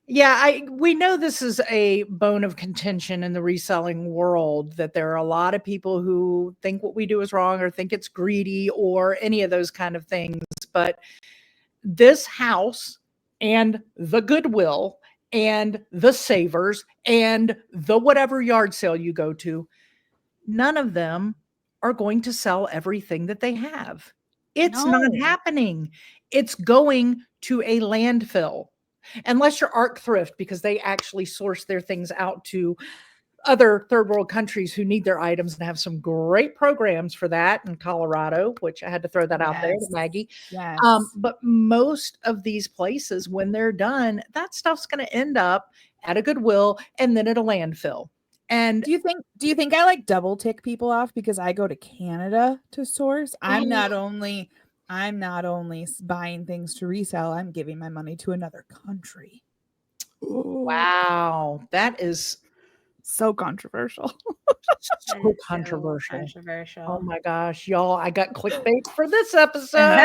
Speaker 1: Yeah, we know this is a bone of contention in the reselling world, that there are a lot of people who think what we do is wrong or think it's greedy or any of those kind of things. But this house and the Goodwill and the Savers and the whatever yard sale you go to, none of them are going to sell everything that they have. It's not happening. It's going to a landfill. Unless you're ARC Thrift, because they actually source their things out to other third world countries who need their items and have some great programs for that in Colorado, which I had to throw that out there to Maggie.
Speaker 4: Yes.
Speaker 1: But most of these places, when they're done, that stuff's going to end up at a Goodwill and then at a landfill. And
Speaker 4: do you think I like double tick people off because I go to Canada to source? I'm not only buying things to resell, I'm giving my money to another country.
Speaker 1: Wow, that is
Speaker 4: so controversial.
Speaker 1: So controversial. Oh my gosh, y'all, I got clickbait for this episode.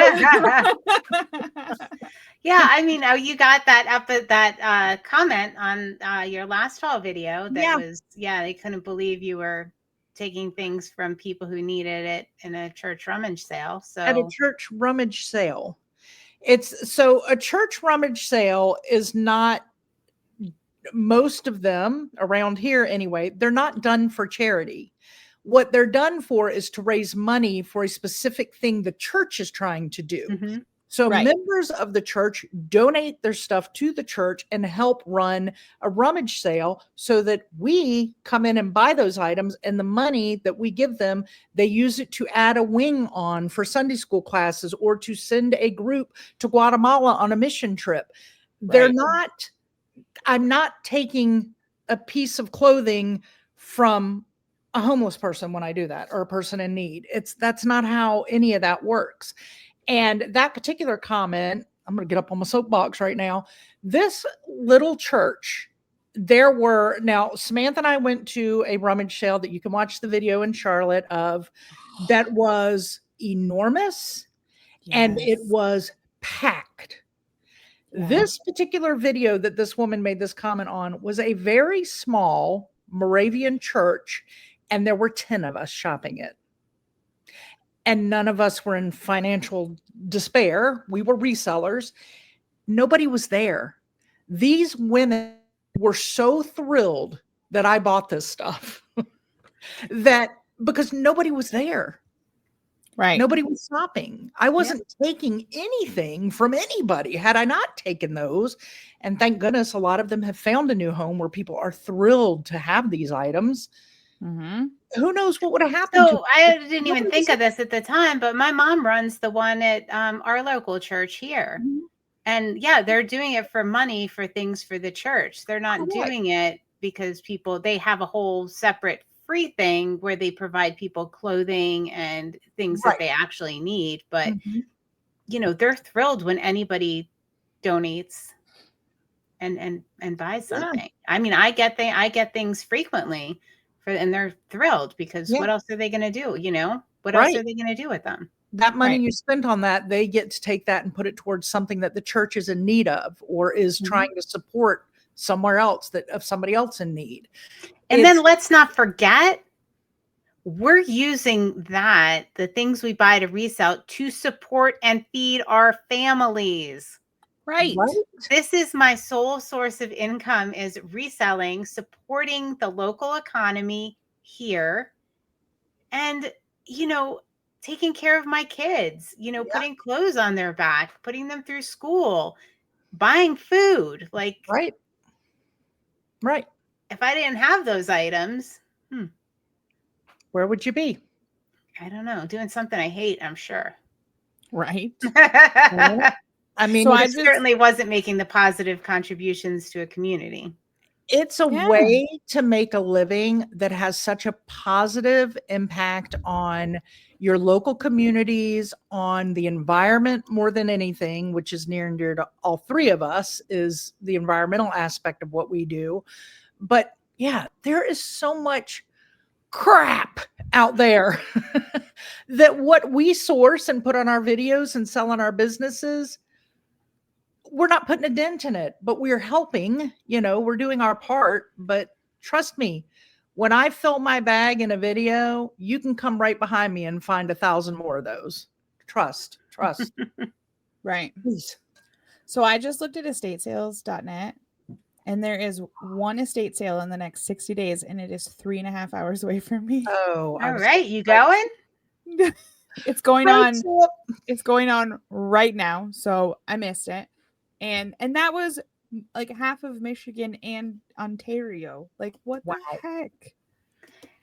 Speaker 2: Yeah, I mean, you got that comment on your last fall video that was, they couldn't believe you were taking things from people who needed it in a church rummage sale. So
Speaker 1: at a church rummage sale, a church rummage sale is not, most of them around here anyway, they're not done for charity. What they're done for is to raise money for a specific thing the church is trying to do. So
Speaker 4: Right.
Speaker 1: members of the church donate their stuff to the church and help run a rummage sale so that we come in and buy those items, and the money that we give them, they use it to add a wing on for Sunday school classes or to send a group to Guatemala on a mission trip. They're
Speaker 4: Right.
Speaker 1: not, I'm not taking a piece of clothing from a homeless person when I do that, or a person in need. That's not how any of that works. And that particular comment, I'm going to get up on my soapbox right now. This little church, now Samantha and I went to a rummage sale that you can watch the video in Charlotte of, that was enormous, and it
Speaker 4: Yes.
Speaker 1: was packed.
Speaker 4: Yeah.
Speaker 1: This particular video that this woman made this comment on was a very small Moravian church, and there were 10 of us shopping it. And none of us were in financial despair. We were resellers. Nobody was there. These women were so thrilled that I bought this stuff that because nobody was there.
Speaker 4: Right.
Speaker 1: Nobody was shopping. I wasn't taking anything from anybody had I not taken those. And thank goodness a lot of them have found a new home where people are thrilled to have these items.
Speaker 4: Mm-hmm.
Speaker 1: Who knows what would have happened?
Speaker 2: So I didn't even think of this at the time, but my mom runs the one at our local church here.
Speaker 1: Mm-hmm.
Speaker 2: And yeah, they're doing it for money for things for the church. They're not doing it because they have a whole separate free thing where they provide people clothing and things that they actually need. But, they're thrilled when anybody donates and buys something. I mean, I get things frequently and they're thrilled because what else are they going to do? What else are they going to do with them?
Speaker 1: That money you spent on that, they get to take that and put it towards something that the church is in need of, or is trying to support somewhere else of somebody else in need.
Speaker 2: And then let's not forget, we're using the things we buy to resell, to support and feed our families.
Speaker 4: Right.
Speaker 2: This is my sole source of income, is reselling, supporting the local economy here, and, taking care of my kids, putting clothes on their back, putting them through school, buying food. Like,
Speaker 1: right.
Speaker 2: If I didn't have those items,
Speaker 1: where would you be?
Speaker 2: I don't know. Doing something I hate, I'm sure.
Speaker 4: Right.
Speaker 1: I mean,
Speaker 2: so I certainly wasn't making the positive contributions to a community.
Speaker 1: It's a way to make a living that has such a positive impact on your local communities, on the environment more than anything, which is near and dear to all three of us, is the environmental aspect of what we do. But yeah, there is so much crap out there that what we source and put on our videos and sell on our businesses, we're not putting a dent in it, but we're helping, we're doing our part. But trust me, when I fill my bag in a video, you can come right behind me and find 1,000 more of those. Trust.
Speaker 4: Right.
Speaker 1: Please.
Speaker 4: So I just looked at estatesales.net, and there is one estate sale in the next 60 days, and it is 3.5 hours away from me.
Speaker 2: Oh, all right. You going?
Speaker 4: It's going on. It's going on right now. So I missed it. And that was like half of Michigan and Ontario. Like, what the heck?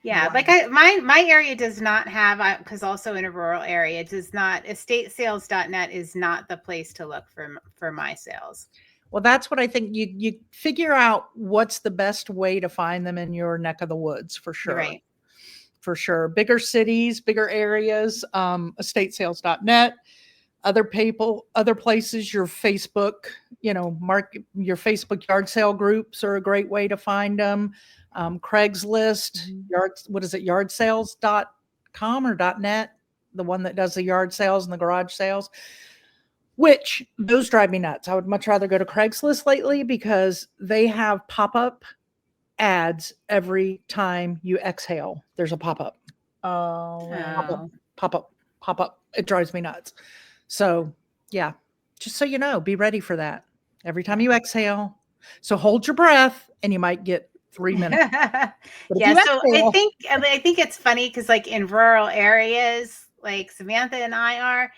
Speaker 2: Yeah, like my area does not have, because also in a rural area, does not, estatesales.net is not the place to look for my sales.
Speaker 1: Well, that's what I think. You figure out what's the best way to find them in your neck of the woods, for sure.
Speaker 2: Right.
Speaker 1: For sure. Bigger cities, bigger areas, estatesales.net, other places, your Facebook, mark your Facebook yard sale groups are a great way to find them. Craigslist, yardsales.com or .net, the one that does the yard sales and the garage sales, which those drive me nuts. I would much rather go to Craigslist lately because they have pop-up ads every time you exhale. There's a pop-up.
Speaker 4: Oh,
Speaker 2: wow.
Speaker 1: Pop-up. It drives me nuts. So yeah, just so you know, be ready for that every time you exhale. So hold your breath and you might get 3 minutes.
Speaker 2: Yeah. So I think it's funny because like in rural areas, like Samantha and I are,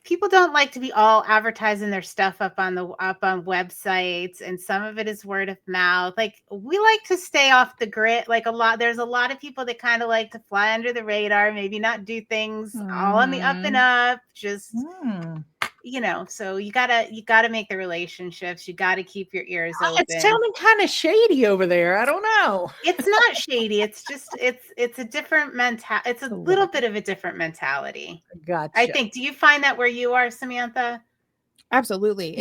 Speaker 2: people don't like to be all advertising their stuff up on websites, and some of it is word of mouth. Like, we like to stay off the grid. Like, there's a lot of people that kind of like to fly under the radar, maybe not do things all on the up and up, just so you gotta make the relationships. You gotta keep your ears open.
Speaker 1: It's sounding kind of shady over there. I don't know.
Speaker 2: It's not shady. It's just it's a different mentality. It's a little bit of a different mentality.
Speaker 1: Gotcha.
Speaker 2: I think. Do you find that where you are, Samantha?
Speaker 4: Absolutely.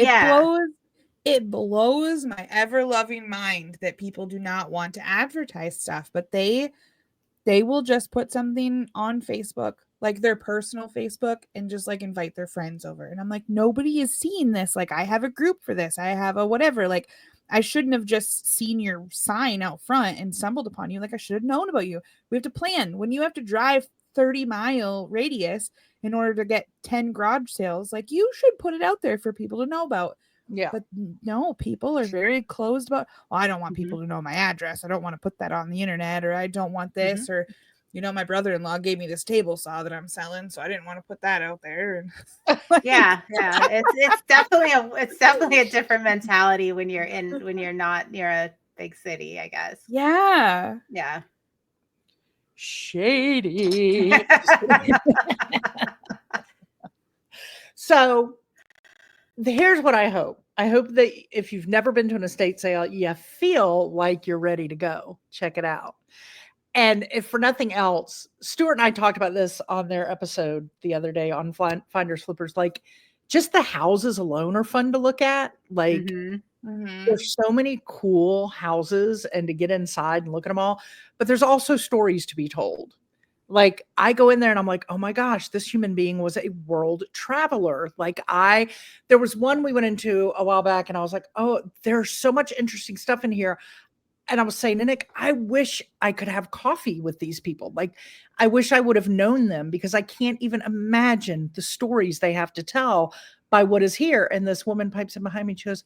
Speaker 4: It blows my ever-loving mind that people do not want to advertise stuff, but they will just put something on Facebook, like their personal Facebook, and just like invite their friends over. And I'm like, nobody is seeing this. Like, I have a group for this. I have a whatever. Like, I shouldn't have just seen your sign out front and stumbled upon you. Like, I should have known about you. We have to plan. When you have to drive 30-mile radius in order to get 10 garage sales, like, you should put it out there for people to know about.
Speaker 1: Yeah.
Speaker 4: But no, people are very closed about, well, I don't want people to know my address. I don't want to put that on the internet, or I don't want this, or, my brother-in-law gave me this table saw that I'm selling, so I didn't want to put that out there.
Speaker 2: Yeah. It's definitely a different mentality when you're not near a big city, I guess.
Speaker 4: Yeah.
Speaker 2: Yeah.
Speaker 1: Shady. So here's what I hope. I hope that if you've never been to an estate sale, you feel like you're ready to go. Check it out. And if for nothing else, Stuart and I talked about this on their episode the other day on Finders Flippers. Like, just the houses alone are fun to look at. Like, there's so many cool houses, and to get inside and look at them all. But there's also stories to be told. Like, I go in there and I'm like, oh my gosh, this human being was a world traveler. Like, there was one we went into a while back and I was like, oh, there's so much interesting stuff in here. And I was saying to Nick, I wish I could have coffee with these people. Like, I wish I would have known them, because I can't even imagine the stories they have to tell by what is here. And this woman pipes in behind me and she goes,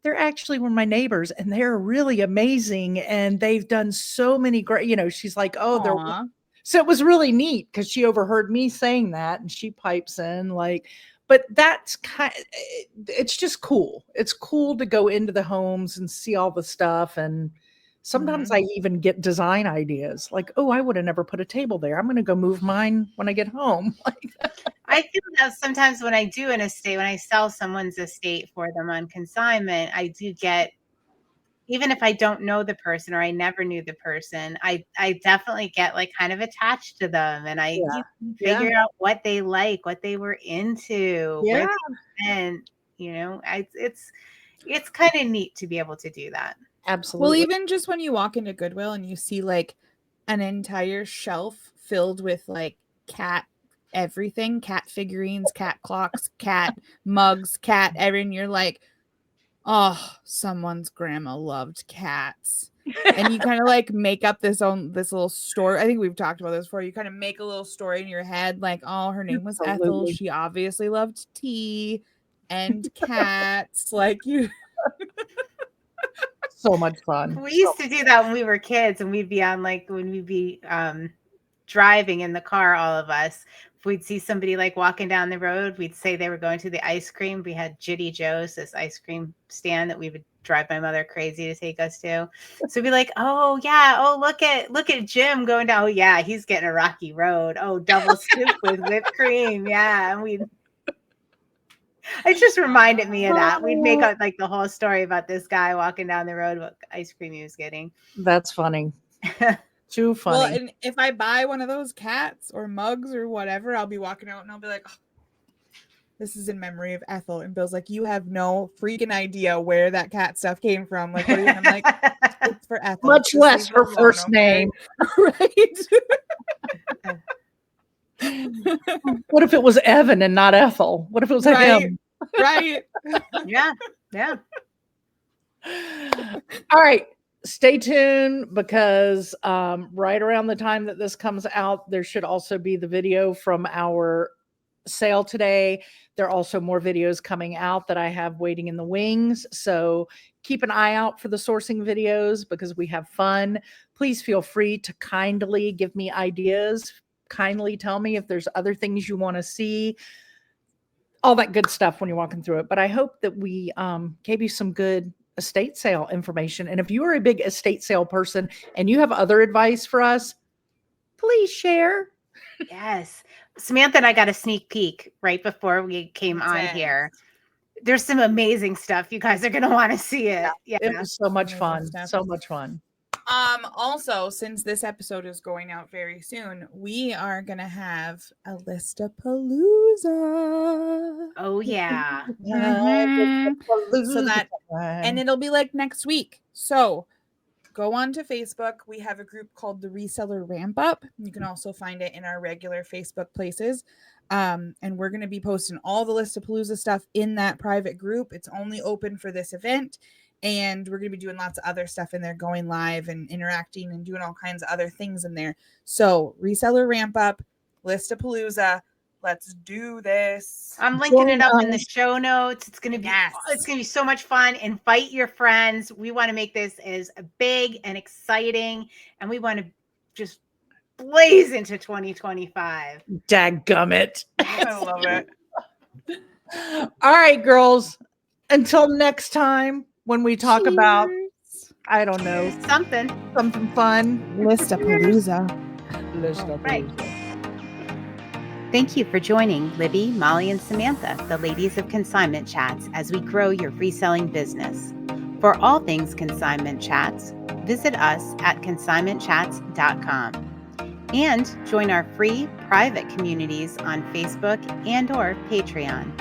Speaker 1: they're actually one of my neighbors and they're really amazing. And they've done so many great, she's like, oh, they're. So it was really neat because she overheard me saying that and she pipes in like, but that's it's just cool. It's cool to go into the homes and see all the stuff. And sometimes I even get design ideas like, oh, I would have never put a table there. I'm going to go move mine when I get home.
Speaker 2: I feel that sometimes when I do an estate, when I sell someone's estate for them on consignment, I do get, even if I don't know the person or I never knew the person, I definitely get like kind of attached to them, and I figure out what they like, what they were into, where they went, it's kind of neat to be able to do that.
Speaker 1: Absolutely.
Speaker 4: Well, even just when you walk into Goodwill and you see like an entire shelf filled with like cat everything, cat figurines, cat clocks, cat mugs, cat everything, you're like, oh, someone's grandma loved cats. And you kind of like make up this little story. I think we've talked about this before. You kind of make a little story in your head, like, oh, her name was Ethel. She obviously loved tea and cats. Like, you.
Speaker 1: So much fun.
Speaker 2: We used to do that when we were kids, and we'd be on when we'd be driving in the car, all of us. If we'd see somebody like walking down the road, we'd say they were going to the ice cream. We had Jitty Joe's, this ice cream stand that we would drive my mother crazy to take us to. So we'd be like, oh yeah, oh look at Jim going down. Oh yeah, he's getting a rocky road. Oh, double scoop with whipped cream. Yeah. And it just reminded me of that. We'd make up like the whole story about this guy walking down the road, what ice cream he was getting.
Speaker 1: That's funny. Too funny.
Speaker 4: Well, and if I buy one of those cats or mugs or whatever, I'll be walking out and I'll be like, oh, this is in memory of Ethel. And Bill's like, you have no freaking idea where that cat stuff came from. Like, what are you? I'm like, it's for Ethel.
Speaker 1: Much less her first name.
Speaker 4: Right.
Speaker 1: What if it was Evan and not Ethel? What if it was him?
Speaker 4: Right.
Speaker 2: Yeah.
Speaker 1: All right. Stay tuned, because right around the time that this comes out, there should also be the video from our sale today. There are also more videos coming out that I have waiting in the wings. So keep an eye out for the sourcing videos, because we have fun. Please feel free to kindly give me ideas. Kindly tell me if there's other things you want to see. all that good stuff when you're walking through it. But I hope that we gave you some good estate sale information. And if you are a big estate sale person and you have other advice for us, please share.
Speaker 2: Yes. Samantha and I got a sneak peek right before we came on here. There's some amazing stuff. You guys are going to want to see it. Yeah.
Speaker 1: It was so much
Speaker 3: Amazing
Speaker 1: fun.
Speaker 3: stuff.
Speaker 1: So much fun.
Speaker 3: Also, since this episode is going out very soon, we are gonna have a ListPalooza.
Speaker 2: Oh yeah.
Speaker 3: So that, and it'll be like next week. So go on to Facebook. We have a group called the Reseller Ramp Up. You can also find it in our regular Facebook places. And we're going to be posting all the ListPalooza stuff in that private group. It's only open for this event. And we're going to be doing lots of other stuff in there, going live and interacting and doing all kinds of other things in there. So Reseller Ramp Up, ListPalooza. Let's do this.
Speaker 2: I'm linking it up in the show notes. It's going to be it's going to be so much fun. Invite your friends. We want to make this as big and exciting, and we want to just blaze into 2025.
Speaker 1: Dadgummit.
Speaker 3: I love it.
Speaker 1: All right, girls. Until next time when we talk about, I don't know,
Speaker 2: something
Speaker 1: fun.
Speaker 3: ListPalooza.
Speaker 2: Right. Thank you for joining Libby, Molly, and Samantha, the ladies of Consignment Chats, as we grow your reselling business. For all things Consignment Chats, visit us at consignmentchats.com and join our free private communities on Facebook and/or Patreon.